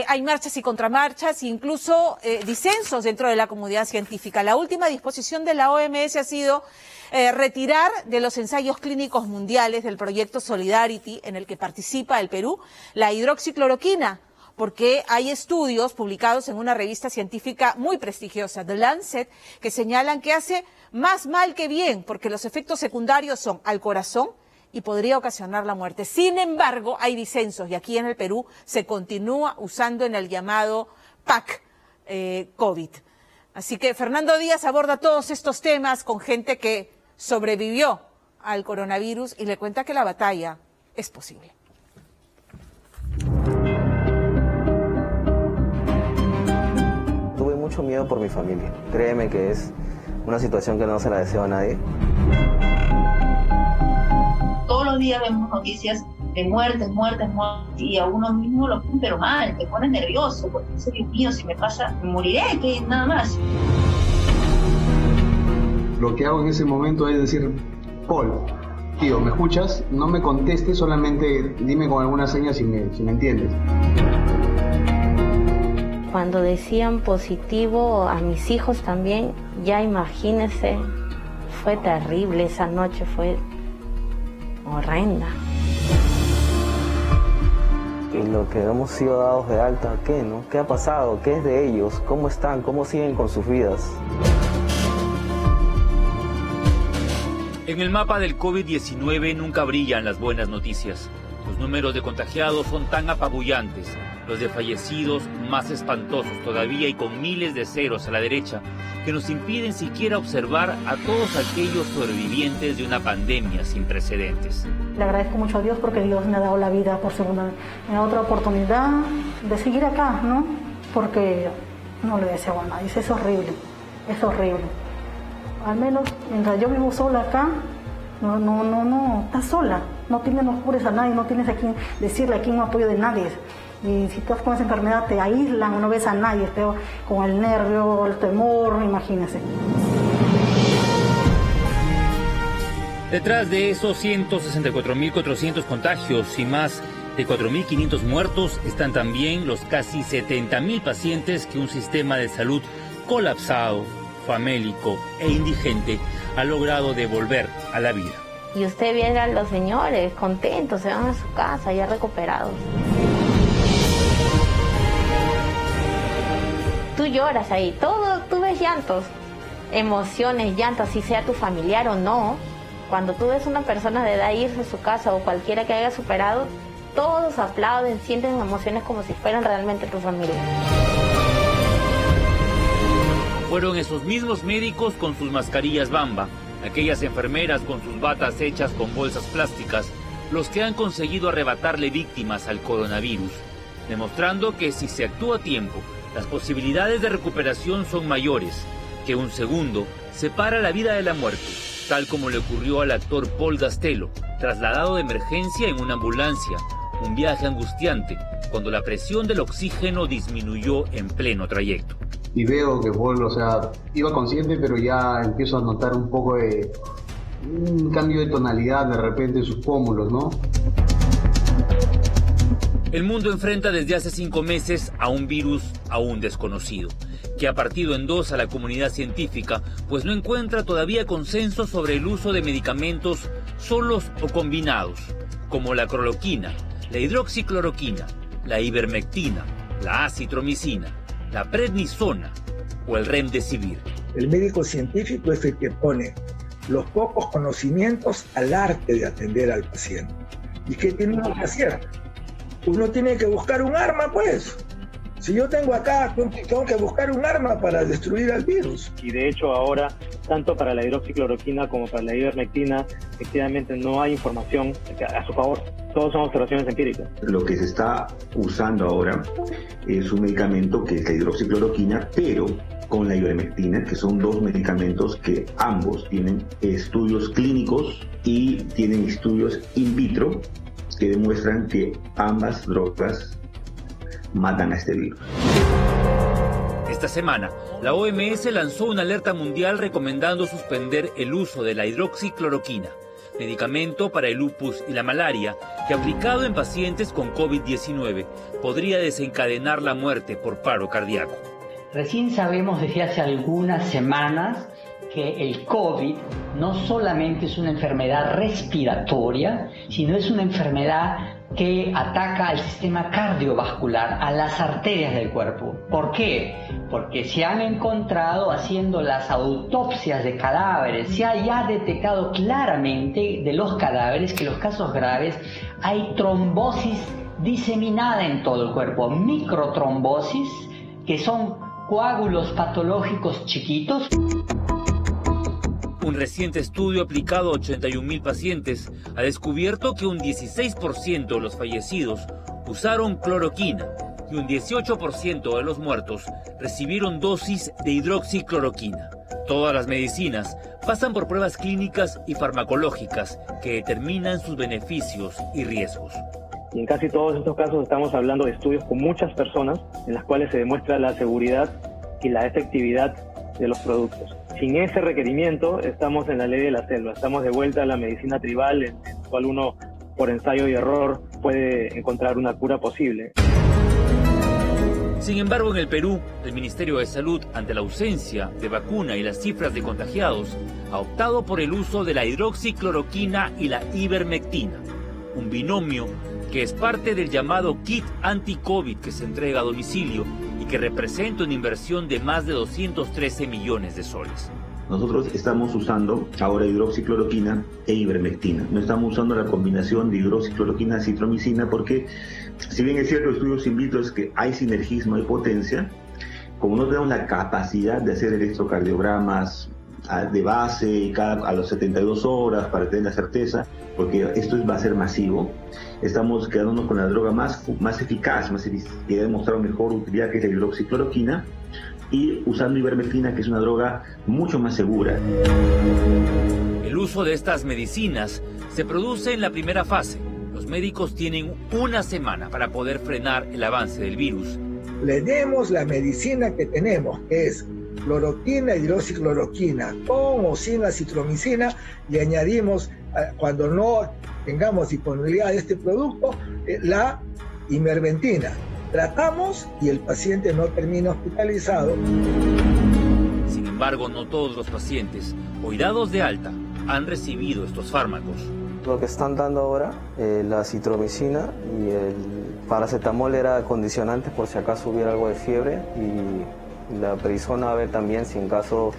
hay marchas y contramarchas e incluso disensos dentro de la comunidad científica. La última disposición de la OMS ha sido retirar de los ensayos clínicos mundiales del proyecto Solidarity, en el que participa el Perú, la hidroxicloroquina, porque hay estudios publicados en una revista científica muy prestigiosa, The Lancet, que señalan que hace más mal que bien, porque los efectos secundarios son al corazón y podría ocasionar la muerte. Sin embargo, hay disensos y aquí en el Perú se continúa usando en el llamado PAC COVID. Así que Fernando Díaz aborda todos estos temas con gente que sobrevivió al coronavirus y le cuenta que la batalla es posible. Tuve mucho miedo por mi familia. Créeme que es una situación que no se la deseo a nadie. Todos los días vemos noticias de muertes, y a uno mismo lo pone pero mal, te pone nervioso, porque dice, Dios mío, si me pasa, me moriré, que nada más. Lo que hago en ese momento es decir, Paul, tío, ¿me escuchas? No me contestes, solamente dime con alguna seña si me entiendes. Cuando decían positivo a mis hijos también, ya imagínense, fue terrible, esa noche fue horrenda. Y lo que hemos sido dados de alta, ¿qué, no? ¿Qué ha pasado? ¿Qué es de ellos? ¿Cómo están? ¿Cómo siguen con sus vidas? En el mapa del COVID-19 nunca brillan las buenas noticias. Los números de contagiados son tan apabullantes, los de fallecidos más espantosos todavía y con miles de ceros a la derecha, que nos impiden siquiera observar a todos aquellos sobrevivientes de una pandemia sin precedentes. Le agradezco mucho a Dios porque Dios me ha dado la vida por segunda vez. Me da otra oportunidad de seguir acá, ¿no? Porque no le deseo a nadie, es horrible, es horrible. Al menos mientras yo vivo sola acá, no, estás sola, no tienes, no cures a nadie, no tienes a quien decirle, a quien no apoyo de nadie. Y si estás con esa enfermedad te aíslan, no ves a nadie, peor, con el nervio, el temor, imagínense. Detrás de esos 164.400 contagios y más de 4.500 muertos están también los casi 70.000 pacientes que un sistema de salud colapsado, famélico e indigente ha logrado devolver a la vida. Y usted viene a los señores contentos, se van a su casa ya recuperados. Tú lloras ahí, todo, tú ves llantos, emociones, llantos, si sea tu familiar o no. Cuando tú ves una persona de edad irse a su casa o cualquiera que haya superado, todos aplauden, sienten emociones como si fueran realmente tu familia. Fueron esos mismos médicos con sus mascarillas Bamba, aquellas enfermeras con sus batas hechas con bolsas plásticas, los que han conseguido arrebatarle víctimas al coronavirus, demostrando que si se actúa a tiempo, las posibilidades de recuperación son mayores, que un segundo separa la vida de la muerte, tal como le ocurrió al actor Paul Gastelo, trasladado de emergencia en una ambulancia, un viaje angustiante, cuando la presión del oxígeno disminuyó en pleno trayecto. Y veo que Paul, iba consciente, pero ya empiezo a notar un poco de un cambio de tonalidad de repente en sus pómulos, ¿no? El mundo enfrenta desde hace 5 meses a un virus aún desconocido, que ha partido en dos a la comunidad científica, pues no encuentra todavía consenso sobre el uso de medicamentos solos o combinados, como la cloroquina, la hidroxicloroquina, la ivermectina, la acitromicina, la prednisona o el remdesivir. El médico científico es el que pone los pocos conocimientos al arte de atender al paciente. ¿Y qué tiene uno que hacer? Uno tiene que buscar un arma, pues. Si yo tengo acá, tengo que buscar un arma para destruir al virus. Y de hecho ahora, tanto para la hidroxicloroquina como para la ivermectina, efectivamente no hay información a su favor. Todos son observaciones empíricas. Lo que se está usando ahora es un medicamento que es la hidroxicloroquina, pero con la ivermectina, que son dos medicamentos que ambos tienen estudios clínicos y tienen estudios in vitro que demuestran que ambas drogas matan a este virus. Esta semana, la OMS lanzó una alerta mundial recomendando suspender el uso de la hidroxicloroquina, medicamento para el lupus y la malaria, que aplicado en pacientes con COVID-19 podría desencadenar la muerte por paro cardíaco. Recién sabemos desde hace algunas semanas que el COVID no solamente es una enfermedad respiratoria, sino es una enfermedad que ataca al sistema cardiovascular, a las arterias del cuerpo. ¿Por qué? Porque se han encontrado, haciendo las autopsias de cadáveres, se ha detectado claramente de los cadáveres que en los casos graves hay trombosis diseminada en todo el cuerpo, microtrombosis, que son coágulos patológicos chiquitos. Un reciente estudio aplicado a 81.000 pacientes ha descubierto que un 16% de los fallecidos usaron cloroquina y un 18% de los muertos recibieron dosis de hidroxicloroquina. Todas las medicinas pasan por pruebas clínicas y farmacológicas que determinan sus beneficios y riesgos. Y en casi todos estos casos estamos hablando de estudios con muchas personas en las cuales se demuestra la seguridad y la efectividad de los productos. Sin ese requerimiento estamos en la ley de la selva, estamos de vuelta a la medicina tribal en la cual uno por ensayo y error puede encontrar una cura posible. Sin embargo, en el Perú, el Ministerio de Salud, ante la ausencia de vacuna y las cifras de contagiados, ha optado por el uso de la hidroxicloroquina y la ivermectina, un binomio que es parte del llamado kit anti-COVID que se entrega a domicilio y que representa una inversión de más de 213 millones de soles. Nosotros estamos usando ahora hidroxicloroquina e ivermectina. No estamos usando la combinación de hidroxicloroquina y citromicina porque, si bien es cierto, estudios in vitro es que hay sinergismo, hay potencia, como no tenemos la capacidad de hacer electrocardiogramas de base a las 72 horas para tener la certeza, porque esto va a ser masivo, estamos quedándonos con la droga más eficaz, que ha demostrado mejor utilidad, que es la hidroxicloroquina, y usando ivermectina, que es una droga mucho más segura. El uso de estas medicinas se produce en la primera fase. Los médicos tienen una semana para poder frenar el avance del virus. Le demos la medicina que tenemos, que es cloroquina, hidroxicloroquina, con o sin la citromicina, y añadimos, cuando no tengamos disponibilidad de este producto, la ivermectina. Tratamos y el paciente no termina hospitalizado. Sin embargo, no todos los pacientes hoy dados de alta han recibido estos fármacos. Lo que están dando ahora, la citromicina y el paracetamol era condicionante por si acaso hubiera algo de fiebre, y la prednisona a ver también si en caso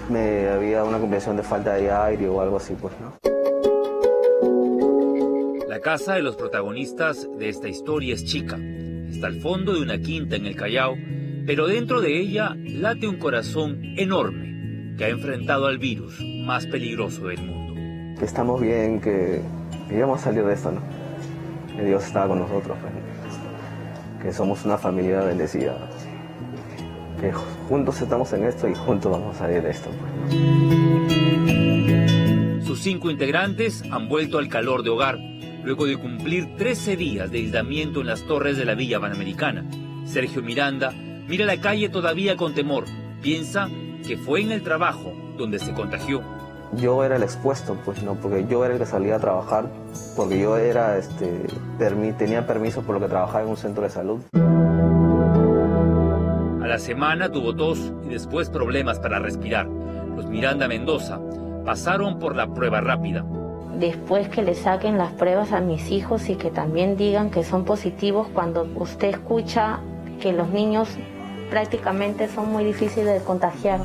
me había una complicación de falta de aire o algo así, pues, ¿no? La casa de los protagonistas de esta historia es chica. Está al fondo de una quinta en el Callao, pero dentro de ella late un corazón enorme que ha enfrentado al virus más peligroso del mundo. Que estamos bien, que íbamos a salir de esto, ¿no? Que Dios estaba con nosotros, pues, que somos una familia bendecida, que juntos estamos en esto y juntos vamos a salir de esto, pues, ¿no? Sus 5 integrantes han vuelto al calor de hogar luego de cumplir 13 días de aislamiento en las torres de la Villa Panamericana. Sergio Miranda mira la calle todavía con temor. Piensa que fue en el trabajo donde se contagió. Yo era el expuesto, pues, no, porque yo era el que salía a trabajar, porque yo era, tenía permiso por lo que trabajaba en un centro de salud. A la semana tuvo tos y después problemas para respirar. Los Miranda Mendoza pasaron por la prueba rápida. Después que le saquen las pruebas a mis hijos y que también digan que son positivos, cuando usted escucha que los niños prácticamente son muy difíciles de contagiar.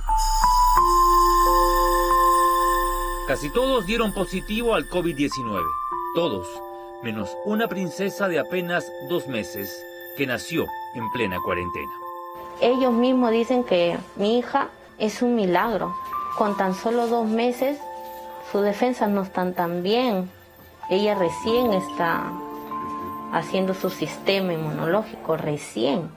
Casi todos dieron positivo al COVID-19. Todos, menos una princesa de apenas 2 meses que nació en plena cuarentena. Ellos mismos dicen que mi hija es un milagro. Con tan solo 2 meses, sus defensas no están tan bien. Ella recién está haciendo su sistema inmunológico, recién.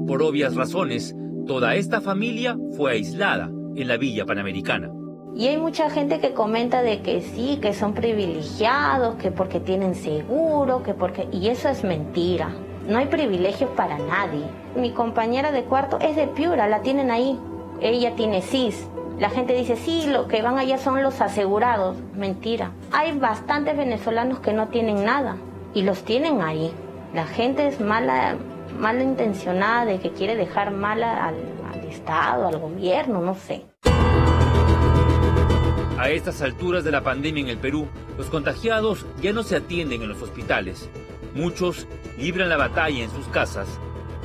Por obvias razones, toda esta familia fue aislada en la Villa Panamericana. Y hay mucha gente que comenta de que sí, que son privilegiados, que porque tienen seguro, que porque... Y eso es mentira. No hay privilegios para nadie. Mi compañera de cuarto es de Piura, la tienen ahí. Ella tiene CIS. La gente dice, sí, lo que van allá son los asegurados. Mentira. Hay bastantes venezolanos que no tienen nada y los tienen ahí. La gente es malintencionada, de que quiere dejar mal al Estado, al gobierno, no sé. A estas alturas de la pandemia en el Perú, los contagiados ya no se atienden en los hospitales. Muchos libran la batalla en sus casas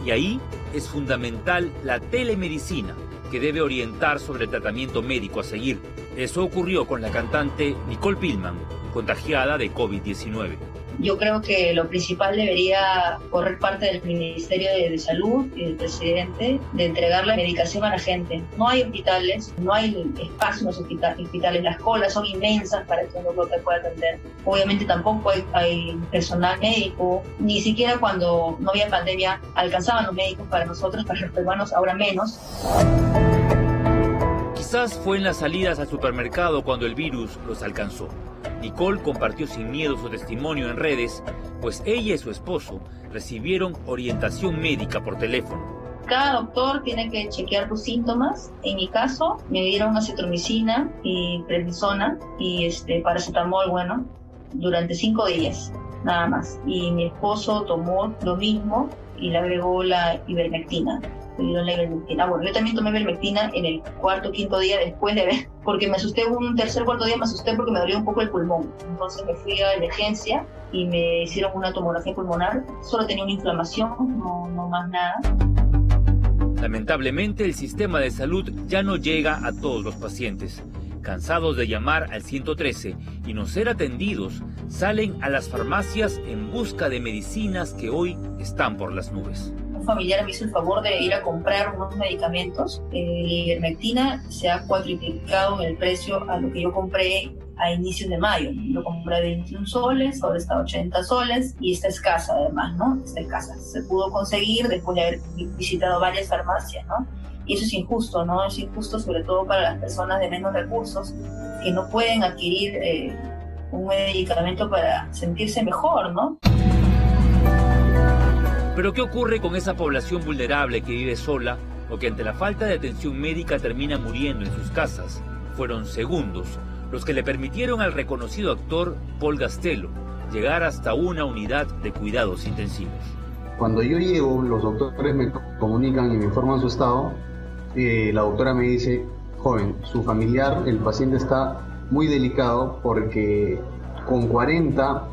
y ahí es fundamental la telemedicina, que debe orientar sobre el tratamiento médico a seguir. Eso ocurrió con la cantante Nicole Pillman, contagiada de COVID-19. Yo creo que lo principal debería correr parte del Ministerio de Salud y del presidente de entregar la medicación a la gente. No hay hospitales, no hay espacio en los hospitales, las colas son inmensas para que un doctor te pueda atender. Obviamente tampoco hay personal médico, ni siquiera cuando no había pandemia alcanzaban los médicos para nosotros, para los peruanos, ahora menos. Quizás fue en las salidas al supermercado cuando el virus los alcanzó. Nicole compartió sin miedo su testimonio en redes, pues ella y su esposo recibieron orientación médica por teléfono. Cada doctor tiene que chequear tus síntomas. En mi caso, me dieron acitromicina y prednisona y paracetamol, durante 5 días, nada más. Y mi esposo tomó lo mismo y le agregó la ivermectina. Bueno, yo también tomé ivermectina en el 4º o 5º día después de ver, porque me asusté, un 3.º o 4.º día me asusté porque me dolió un poco el pulmón. Entonces me fui a emergencia y me hicieron una tomografía pulmonar. Solo tenía una inflamación, no más nada. Lamentablemente, el sistema de salud ya no llega a todos los pacientes. Cansados de llamar al 113 y no ser atendidos, salen a las farmacias en busca de medicinas que hoy están por las nubes. Un familiar me hizo el favor de ir a comprar unos medicamentos. La ivermectina se ha cuadriplicado en el precio a lo que yo compré a inicios de mayo. Lo compré de 21 soles, ahora está a 80 soles y está escasa además, ¿no? Está escasa. Se pudo conseguir después de haber visitado varias farmacias, ¿no? Y eso es injusto, ¿no? Es injusto sobre todo para las personas de menos recursos que no pueden adquirir un medicamento para sentirse mejor, ¿no? Pero ¿qué ocurre con esa población vulnerable que vive sola o que ante la falta de atención médica termina muriendo en sus casas? Fueron segundos los que le permitieron al reconocido actor Paul Gastelum llegar hasta una unidad de cuidados intensivos. Cuando yo llego, los doctores me comunican y me informan su estado. La doctora me dice: joven, su familiar, el paciente está muy delicado porque con 40%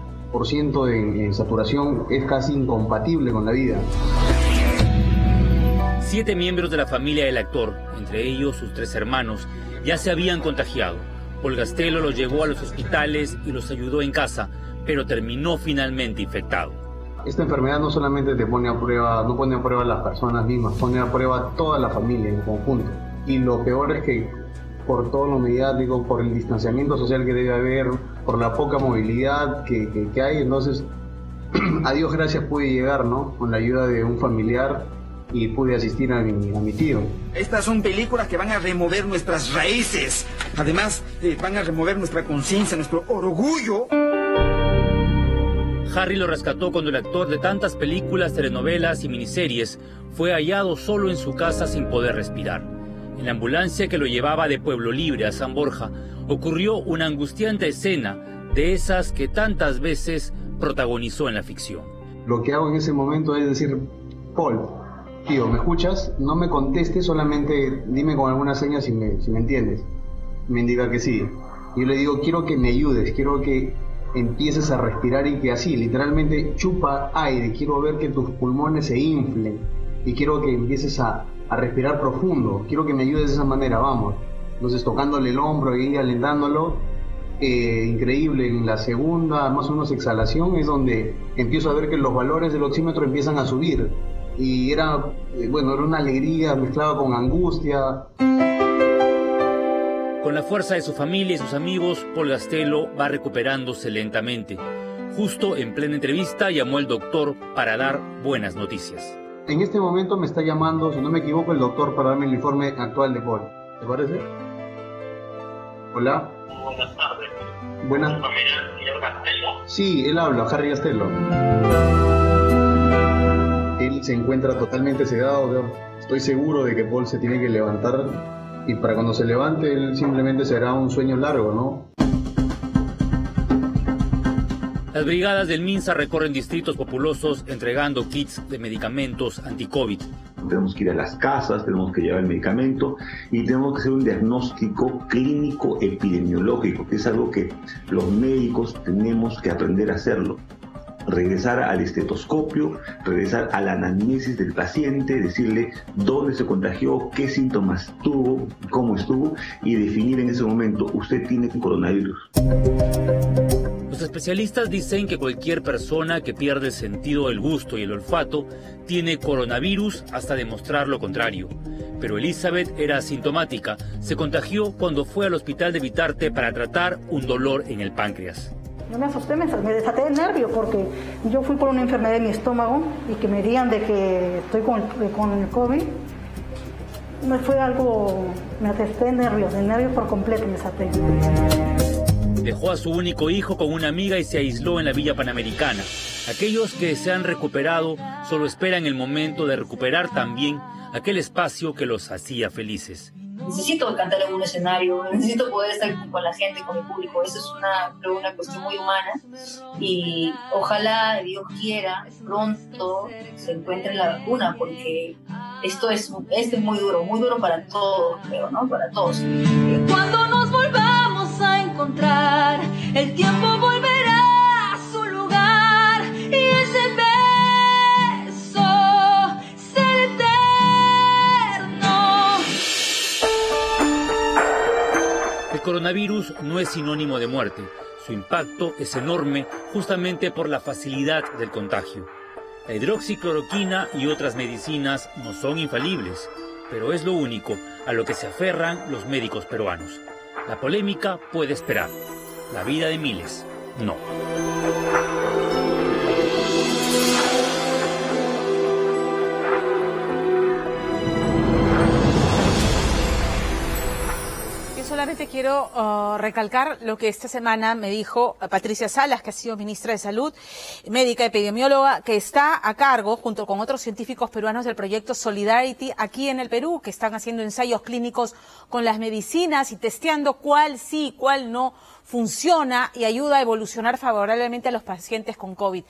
en saturación es casi incompatible con la vida. 7 miembros de la familia del actor, entre ellos sus 3 hermanos, ya se habían contagiado. Paul Gastelum los llevó a los hospitales y los ayudó en casa, pero terminó finalmente infectado. Esta enfermedad no solamente te pone a prueba, no pone a prueba a las personas mismas, pone a prueba a toda la familia en conjunto. Y lo peor es que por todo lo mediático, por el distanciamiento social que debe haber, por la poca movilidad que hay, entonces a Dios gracias pude llegar, ¿no? Con la ayuda de un familiar y pude asistir a mi tío. Estas son películas que van a remover nuestras raíces, además van a remover nuestra conciencia, nuestro orgullo. Harry lo rescató cuando el actor de tantas películas, telenovelas y miniseries fue hallado solo en su casa sin poder respirar. En la ambulancia que lo llevaba de Pueblo Libre a San Borja ocurrió una angustiante escena de esas que tantas veces protagonizó en la ficción. Lo que hago en ese momento es decir: Paul, tío, ¿me escuchas? No me contestes, solamente dime con algunas señas si me entiendes. Me indica que sí. Yo le digo: quiero que me ayudes, quiero que empieces a respirar y que así, literalmente chupa aire, quiero ver que tus pulmones se inflen y quiero que empieces a respirar profundo, quiero que me ayudes de esa manera, vamos. Entonces tocándole el hombro y alentándolo, increíble, en la segunda más o menos exhalación es donde empiezo a ver que los valores del oxímetro empiezan a subir y era una alegría mezclada con angustia. Con la fuerza de su familia y sus amigos, Paul Gastelum va recuperándose lentamente. Justo en plena entrevista llamó el doctor para dar buenas noticias. En este momento me está llamando, si no me equivoco, el doctor para darme el informe actual de Paul. ¿Te parece? Hola. Buenas tardes. Buenas. ¿Tu familiar, señor Gastelum? Sí, él habla, Harry Gastelum. Él se encuentra totalmente sedado. Estoy seguro de que Paul se tiene que levantar. Y para cuando se levante, él simplemente será un sueño largo, ¿no? Las brigadas del MINSA recorren distritos populosos entregando kits de medicamentos anti-COVID. tenemos que ir a las casas, tenemos que llevar el medicamento y tenemos que hacer un diagnóstico clínico epidemiológico, que es algo que los médicos tenemos que aprender a hacerlo. Regresar al estetoscopio, regresar a la anamnesis del paciente, decirle dónde se contagió, qué síntomas tuvo, cómo estuvo y definir en ese momento, usted tiene coronavirus. Los especialistas dicen que cualquier persona que pierde el sentido del gusto y el olfato tiene coronavirus hasta demostrar lo contrario. Pero Elizabeth era asintomática, se contagió cuando fue al hospital de Vitarte para tratar un dolor en el páncreas. Yo me asusté, me desaté de nervio porque yo fui por una enfermedad de mi estómago y que me digan de que estoy con el COVID. Me fue algo, me atesté de nervios por completo me desaté. Dejó a su único hijo con una amiga y se aisló en la Villa Panamericana. Aquellos que se han recuperado solo esperan el momento de recuperar también aquel espacio que los hacía felices. Necesito cantar en un escenario, necesito poder estar con la gente, con mi público. Eso es una cuestión muy humana y ojalá, Dios quiera, pronto se encuentre la vacuna, porque esto es muy duro para todos, pero no para todos. Cuando nos volvamos a encontrar, el tiempo volverá a su lugar y ese beso será eterno. El coronavirus no es sinónimo de muerte. Su impacto es enorme justamente por la facilidad del contagio. La hidroxicloroquina y otras medicinas no son infalibles, pero es lo único a lo que se aferran los médicos peruanos. La polémica puede esperar, la vida de miles, no. Solamente quiero recalcar lo que esta semana me dijo Patricia Salas, que ha sido ministra de Salud, médica epidemióloga, que está a cargo, junto con otros científicos peruanos, del proyecto Solidarity aquí en el Perú, que están haciendo ensayos clínicos con las medicinas y testeando cuál sí, cuál no funciona y ayuda a evolucionar favorablemente a los pacientes con COVID.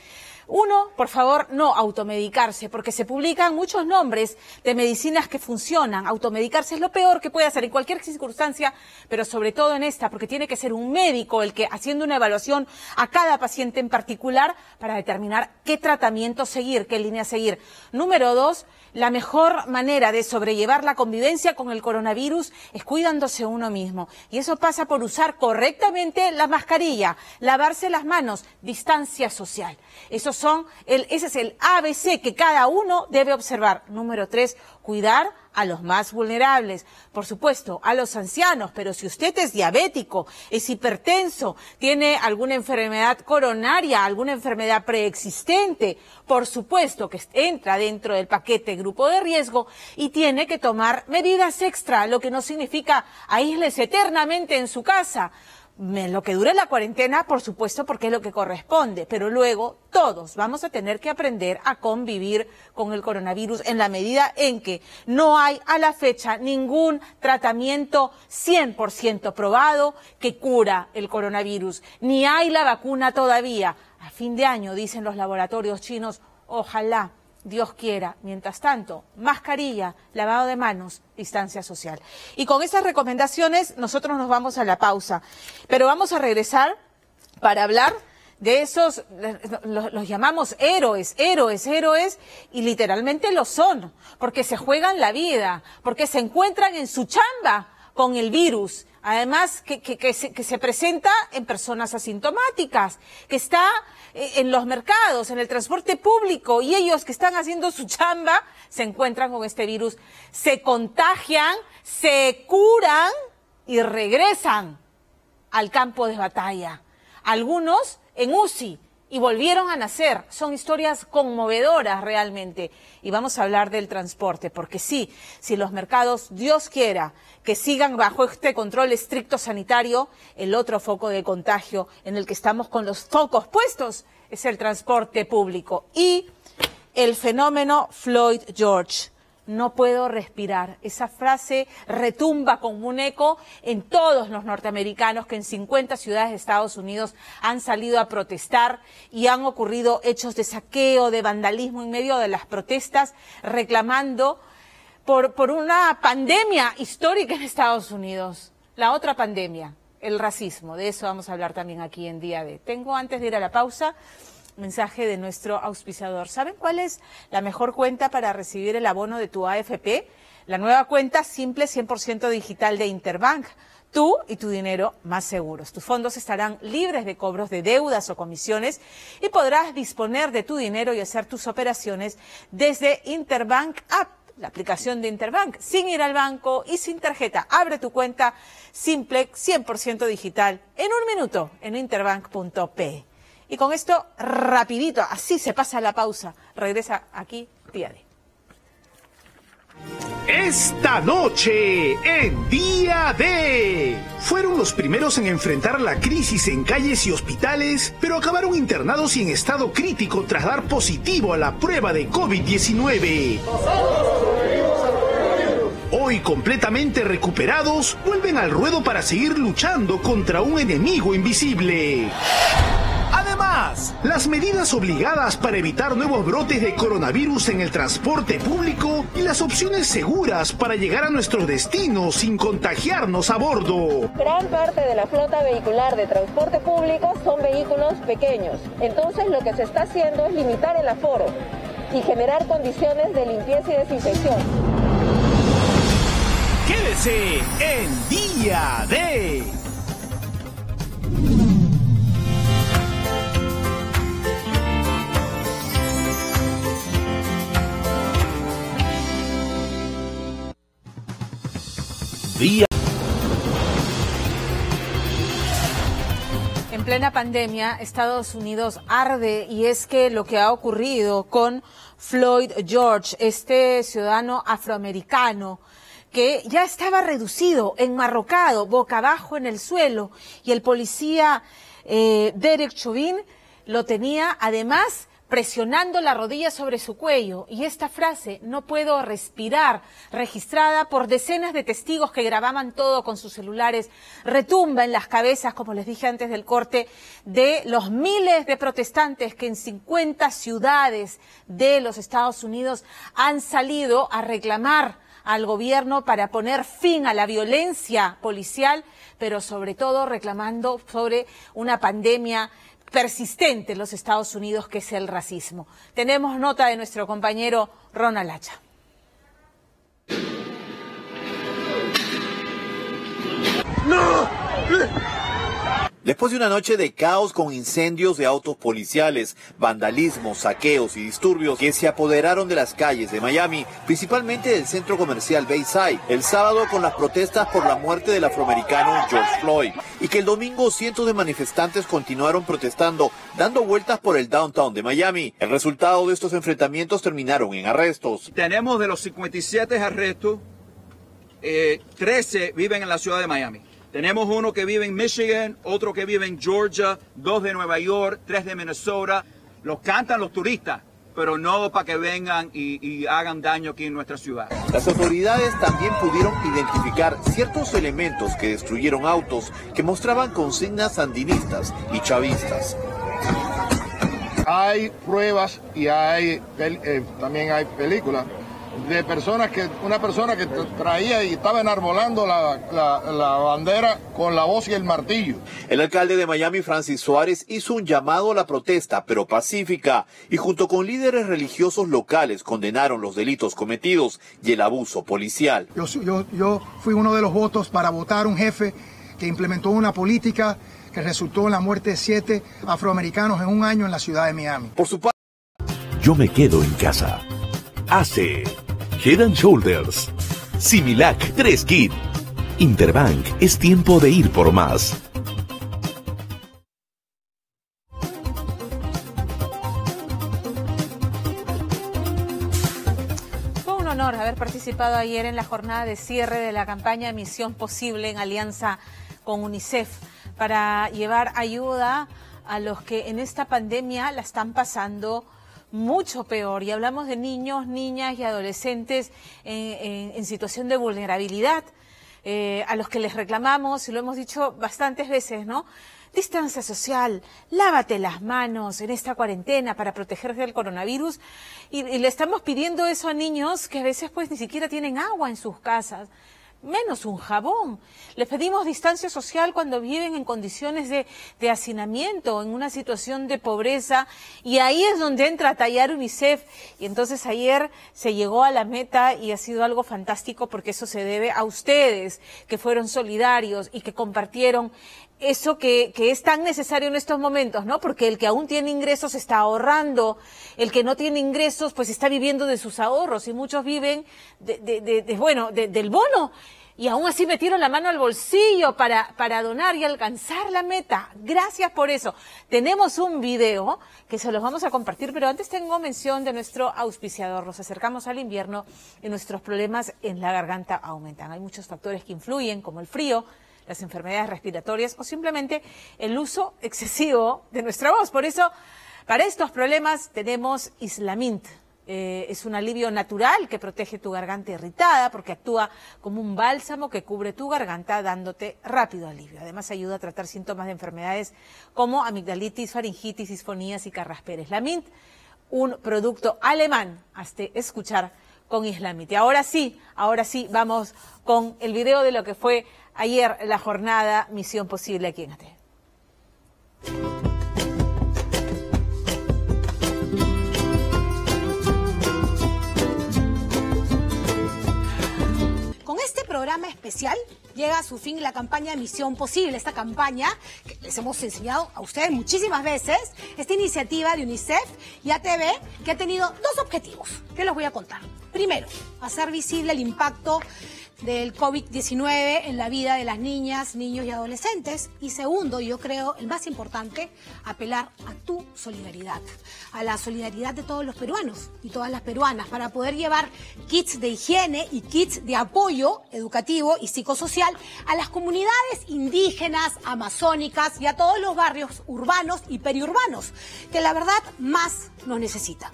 Uno, por favor, no automedicarse, porque se publican muchos nombres de medicinas que funcionan. Automedicarse es lo peor que puede hacer en cualquier circunstancia, pero sobre todo en esta, porque tiene que ser un médico el que, haciendo una evaluación a cada paciente en particular, para determinar qué tratamiento seguir, qué línea seguir. Número dos, la mejor manera de sobrellevar la convivencia con el coronavirus es cuidándose uno mismo. Y eso pasa por usar correctamente la mascarilla, lavarse las manos, distancia social. Ese es el ABC que cada uno debe observar. Número 3, cuidar a los más vulnerables. Por supuesto, a los ancianos, pero si usted es diabético, es hipertenso, tiene alguna enfermedad coronaria, alguna enfermedad preexistente, por supuesto que entra dentro del paquete grupo de riesgo y tiene que tomar medidas extra, lo que no significa aíslese eternamente en su casa. Lo que dure la cuarentena, por supuesto, porque es lo que corresponde, pero luego todos vamos a tener que aprender a convivir con el coronavirus en la medida en que no hay a la fecha ningún tratamiento 100% probado que cura el coronavirus, ni hay la vacuna todavía. A fin de año, dicen los laboratorios chinos, ojalá, Dios quiera. Mientras tanto, mascarilla, lavado de manos, distancia social. Y con esas recomendaciones nosotros nos vamos a la pausa. Pero vamos a regresar para hablar de esos, los llamamos héroes, y literalmente lo son, porque se juegan la vida, porque se encuentran en su chamba con el virus. Además, que se presenta en personas asintomáticas, que está en los mercados, en el transporte público, y ellos que están haciendo su chamba se encuentran con este virus, se contagian, se curan y regresan al campo de batalla. Algunos en UCI y volvieron a nacer. Son historias conmovedoras realmente. Y vamos a hablar del transporte, porque sí, si los mercados, Dios quiera, que sigan bajo este control estricto sanitario, el otro foco de contagio en el que estamos con los focos puestos es el transporte público. Y el fenómeno Floyd George. no puedo respirar. Esa frase retumba como un eco en todos los norteamericanos que en 50 ciudades de Estados Unidos han salido a protestar y han ocurrido hechos de saqueo, de vandalismo en medio de las protestas, reclamando por una pandemia histórica en Estados Unidos. La otra pandemia, el racismo. De eso vamos a hablar también aquí en Día D. Tengo, antes de ir a la pausa, mensaje de nuestro auspiciador. ¿Saben cuál es la mejor cuenta para recibir el abono de tu AFP? La nueva cuenta simple 100% digital de Interbank. Tú y tu dinero más seguros. Tus fondos estarán libres de cobros de deudas o comisiones y podrás disponer de tu dinero y hacer tus operaciones desde Interbank App, la aplicación de Interbank, sin ir al banco y sin tarjeta. Abre tu cuenta simple 100% digital en un minuto en interbank.pe. Y con esto, rapidito, así se pasa la pausa. Regresa aquí, Día D. Esta noche, en Día D, fueron los primeros en enfrentar la crisis en calles y hospitales, pero acabaron internados y en estado crítico tras dar positivo a la prueba de COVID-19. Hoy completamente recuperados, vuelven al ruedo para seguir luchando contra un enemigo invisible. Además, las medidas obligadas para evitar nuevos brotes de coronavirus en el transporte público y las opciones seguras para llegar a nuestros destinos sin contagiarnos a bordo. Gran parte de la flota vehicular de transporte público son vehículos pequeños. Entonces lo que se está haciendo es limitar el aforo y generar condiciones de limpieza y desinfección. Quédese en Día D. En plena pandemia, Estados Unidos arde, y es que lo que ha ocurrido con Floyd George, este ciudadano afroamericano que ya estaba reducido, enmarrocado, boca abajo en el suelo, y el policía Derek Chauvin lo tenía además presionando la rodilla sobre su cuello, y esta frase, no puedo respirar, registrada por decenas de testigos que grababan todo con sus celulares, retumba en las cabezas, como les dije antes del corte, de los miles de protestantes que en 50 ciudades de los Estados Unidos han salido a reclamar al gobierno para poner fin a la violencia policial, pero sobre todo reclamando sobre una pandemia persistente en los Estados Unidos, que es el racismo. Tenemos nota de nuestro compañero Ronald Hacha. ¡No! Después de una noche de caos con incendios de autos policiales, vandalismo, saqueos y disturbios que se apoderaron de las calles de Miami, principalmente del centro comercial Bayside, el sábado con las protestas por la muerte del afroamericano George Floyd, y que el domingo cientos de manifestantes continuaron protestando, dando vueltas por el downtown de Miami. El resultado de estos enfrentamientos terminaron en arrestos. Tenemos de los 57 arrestos, 13 viven en la ciudad de Miami. Tenemos uno que vive en Michigan, otro que vive en Georgia, 2 de Nueva York, 3 de Minnesota. Los cantan los turistas, pero no para que vengan y hagan daño aquí en nuestra ciudad. Las autoridades también pudieron identificar ciertos elementos que destruyeron autos que mostraban consignas sandinistas y chavistas. Hay pruebas y también hay películas de una persona que traía y estaba enarbolando la bandera con la voz y el martillo. El alcalde de Miami, Francis Suárez, hizo un llamado a la protesta, pero pacífica, y junto con líderes religiosos locales condenaron los delitos cometidos y el abuso policial. Yo fui uno de los votos para votar un jefe que implementó una política que resultó en la muerte de 7 afroamericanos en un año en la ciudad de Miami. Por su parte, yo me quedo en casa. Hace Head and Shoulders, Similac 3 Kit. Interbank, es tiempo de ir por más. Fue un honor haber participado ayer en la jornada de cierre de la campaña Misión Posible en alianza con UNICEF para llevar ayuda a los que en esta pandemia la están pasando mucho peor, y hablamos de niños, niñas y adolescentes en situación de vulnerabilidad, a los que les reclamamos, y lo hemos dicho bastantes veces, ¿no? Distancia social, lávate las manos en esta cuarentena para protegerse del coronavirus, y le estamos pidiendo eso a niños que a veces pues ni siquiera tienen agua en sus casas, menos un jabón. Les pedimos distancia social cuando viven en condiciones de hacinamiento, en una situación de pobreza, y ahí es donde entra a tallar UNICEF. Y entonces ayer se llegó a la meta y ha sido algo fantástico, porque eso se debe a ustedes, que fueron solidarios y que compartieron eso que es tan necesario en estos momentos, ¿no? Porque el que aún tiene ingresos está ahorrando, el que no tiene ingresos pues está viviendo de sus ahorros, y muchos viven del bono, y aún así metieron la mano al bolsillo para donar y alcanzar la meta. Gracias por eso. Tenemos un video que se los vamos a compartir, pero antes tengo mención de nuestro auspiciador. Nos acercamos al invierno y nuestros problemas en la garganta aumentan. Hay muchos factores que influyen, como el frío, las enfermedades respiratorias o simplemente el uso excesivo de nuestra voz. Por eso, para estos problemas tenemos Islamint. Es un alivio natural que protege tu garganta irritada, porque actúa como un bálsamo que cubre tu garganta, dándote rápido alivio. Además ayuda a tratar síntomas de enfermedades como amigdalitis, faringitis, disfonías y carrasperes. Islamint, un producto alemán. Hazte escuchar con Islamint. Y ahora sí, vamos con el video de lo que fue ayer la jornada Misión Posible aquí en AT. Con este programa especial llega a su fin la campaña Misión Posible, esta campaña que les hemos enseñado a ustedes muchísimas veces, esta iniciativa de UNICEF y ATV, que ha tenido dos objetivos, que les voy a contar. Primero, hacer visible el impacto del COVID-19 en la vida de las niñas, niños y adolescentes. Y segundo, yo creo el más importante, apelar a tu solidaridad, a la solidaridad de todos los peruanos y todas las peruanas, para poder llevar kits de higiene y kits de apoyo educativo y psicosocial a las comunidades indígenas, amazónicas y a todos los barrios urbanos y periurbanos, que la verdad más nos necesitan.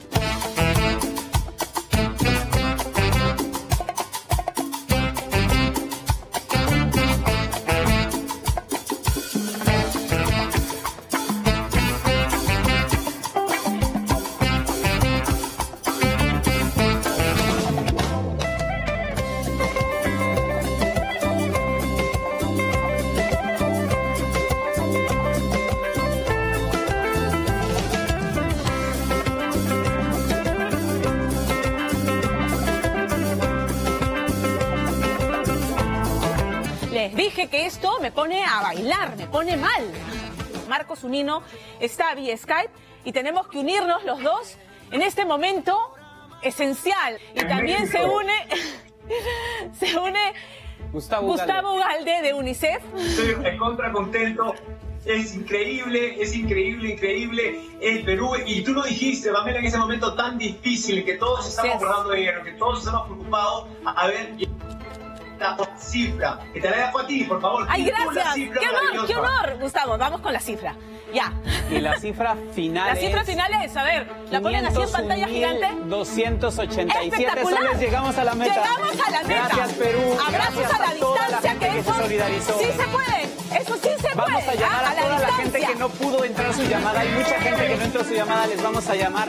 Dije que esto me pone a bailar, me pone mal. Marcos Unino está vía Skype y tenemos que unirnos los dos en este momento esencial. Y también se une Gustavo Ugalde de UNICEF. Estoy recontra contento. Es increíble el Perú. Y tú lo dijiste, Pamela, en ese momento tan difícil que todos estamos acordando de guerra, que todos estamos preocupados. A ver, la cifra. Que te la dejo a ti, por favor. ¡Ay, gracias! ¡Qué honor, Gustavo! Vamos con la cifra. Ya. Y la cifra final La cifra final es, a ver, ¿la ponen así en pantalla gigante? 287 soles, llegamos a la meta. Llegamos a la meta. Gracias, Perú. Abrazos a la distancia, que eso se solidarizó. Sí se puede, eso sí se puede. Vamos a llamar a toda la gente que no pudo entrar su llamada. Hay mucha gente que no entró su llamada, les vamos a llamar.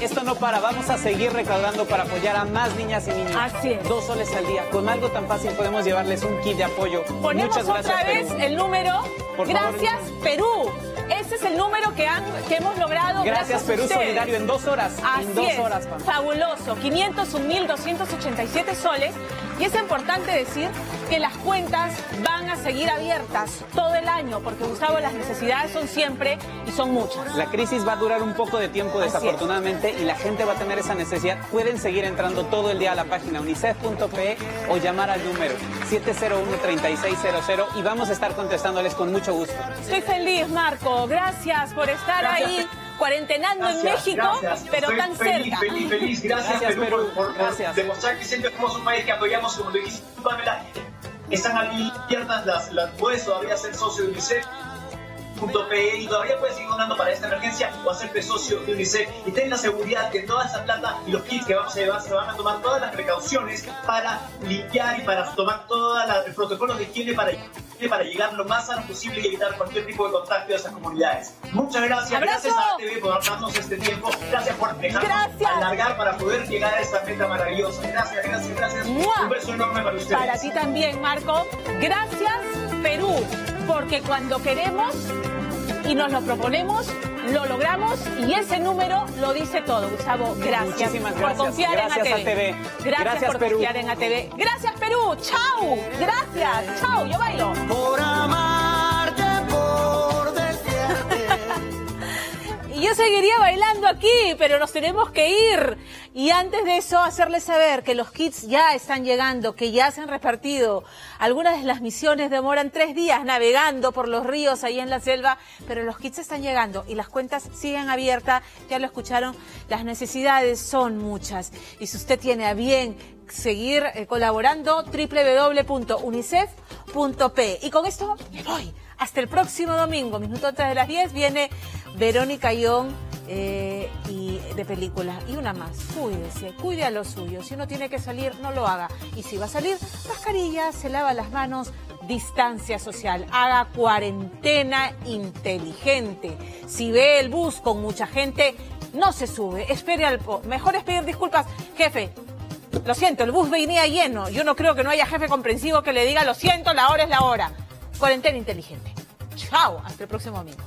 Esto no para, vamos a seguir recaudando para apoyar a más niñas y niños. Así es. 2 soles al día. Con algo tan fácil podemos llevarles un kit de apoyo. Ponemos Muchas gracias, otra vez Perú. el número. Por Gracias, favor. Perú. Ese es el número que hemos logrado. Gracias, Perú a ustedes. Solidario, en 2 horas. Así en 2 es. horas, Pam. Fabuloso. 501.287 soles. Y es importante decir que las cuentas van a seguir abiertas todo el año, porque, Gustavo, las necesidades son siempre y son muchas. La crisis va a durar un poco de tiempo, desafortunadamente, y la gente va a tener esa necesidad. Pueden seguir entrando todo el día a la página unicef.pe o llamar al número 701-3600 y vamos a estar contestándoles con mucho gusto. Estoy feliz, Marco. Gracias por estar ahí, cuarentenando en México, pero tan cerca. Feliz. Gracias, Perú, por demostrar que siempre somos un país que apoyamos, como lo dijiste, Pamela. Están abiertas las puedes todavía ser socio de UNICEF. unicef.pe y todavía puedes seguir donando para esta emergencia o hacerte socio de UNICEF y ten la seguridad que toda esa plata y los kits que vamos a llevar se van a tomar todas las precauciones para limpiar y para tomar todos los protocolos de higiene para llegar lo más sano posible y evitar cualquier tipo de contagio de esas comunidades. Muchas gracias. ¡Abrazo! Gracias a ATV por darnos este tiempo. Gracias por dejarnos alargar para poder llegar a esta meta maravillosa. Gracias. Un beso enorme para ustedes. Para ti también, Marco. Gracias, Perú, porque cuando queremos y nos lo proponemos, lo logramos y ese número lo dice todo. Gustavo, gracias. Muchísimas por gracias. confiar Gracias, en ATV. Gracias por Perú. confiar en ATV. Gracias, Perú. Chau. Gracias. Chau. Yo bailo. Por amarte, por desearte. Y yo seguiría bailando aquí, pero nos tenemos que ir. Y antes de eso, hacerles saber que los kits ya están llegando, que ya se han repartido. Algunas de las misiones demoran 3 días navegando por los ríos ahí en la selva, pero los kits están llegando y las cuentas siguen abiertas. Ya lo escucharon, las necesidades son muchas. Y si usted tiene a bien seguir colaborando, www.unicef.pe. Y con esto me voy. Hasta el próximo domingo, minuto antes de las 10, viene Verónica Ión y de película. Y una más, cuídese, cuide a los suyos. Si uno tiene que salir, no lo haga. Y si va a salir, mascarilla, se lava las manos, distancia social. Haga cuarentena inteligente. Si ve el bus con mucha gente, no se sube. Mejor es pedir disculpas. Jefe, lo siento, el bus venía lleno. Yo no creo que no haya jefe comprensivo que le diga, lo siento, la hora es la hora. Cuarentena inteligente. Chao, hasta el próximo domingo.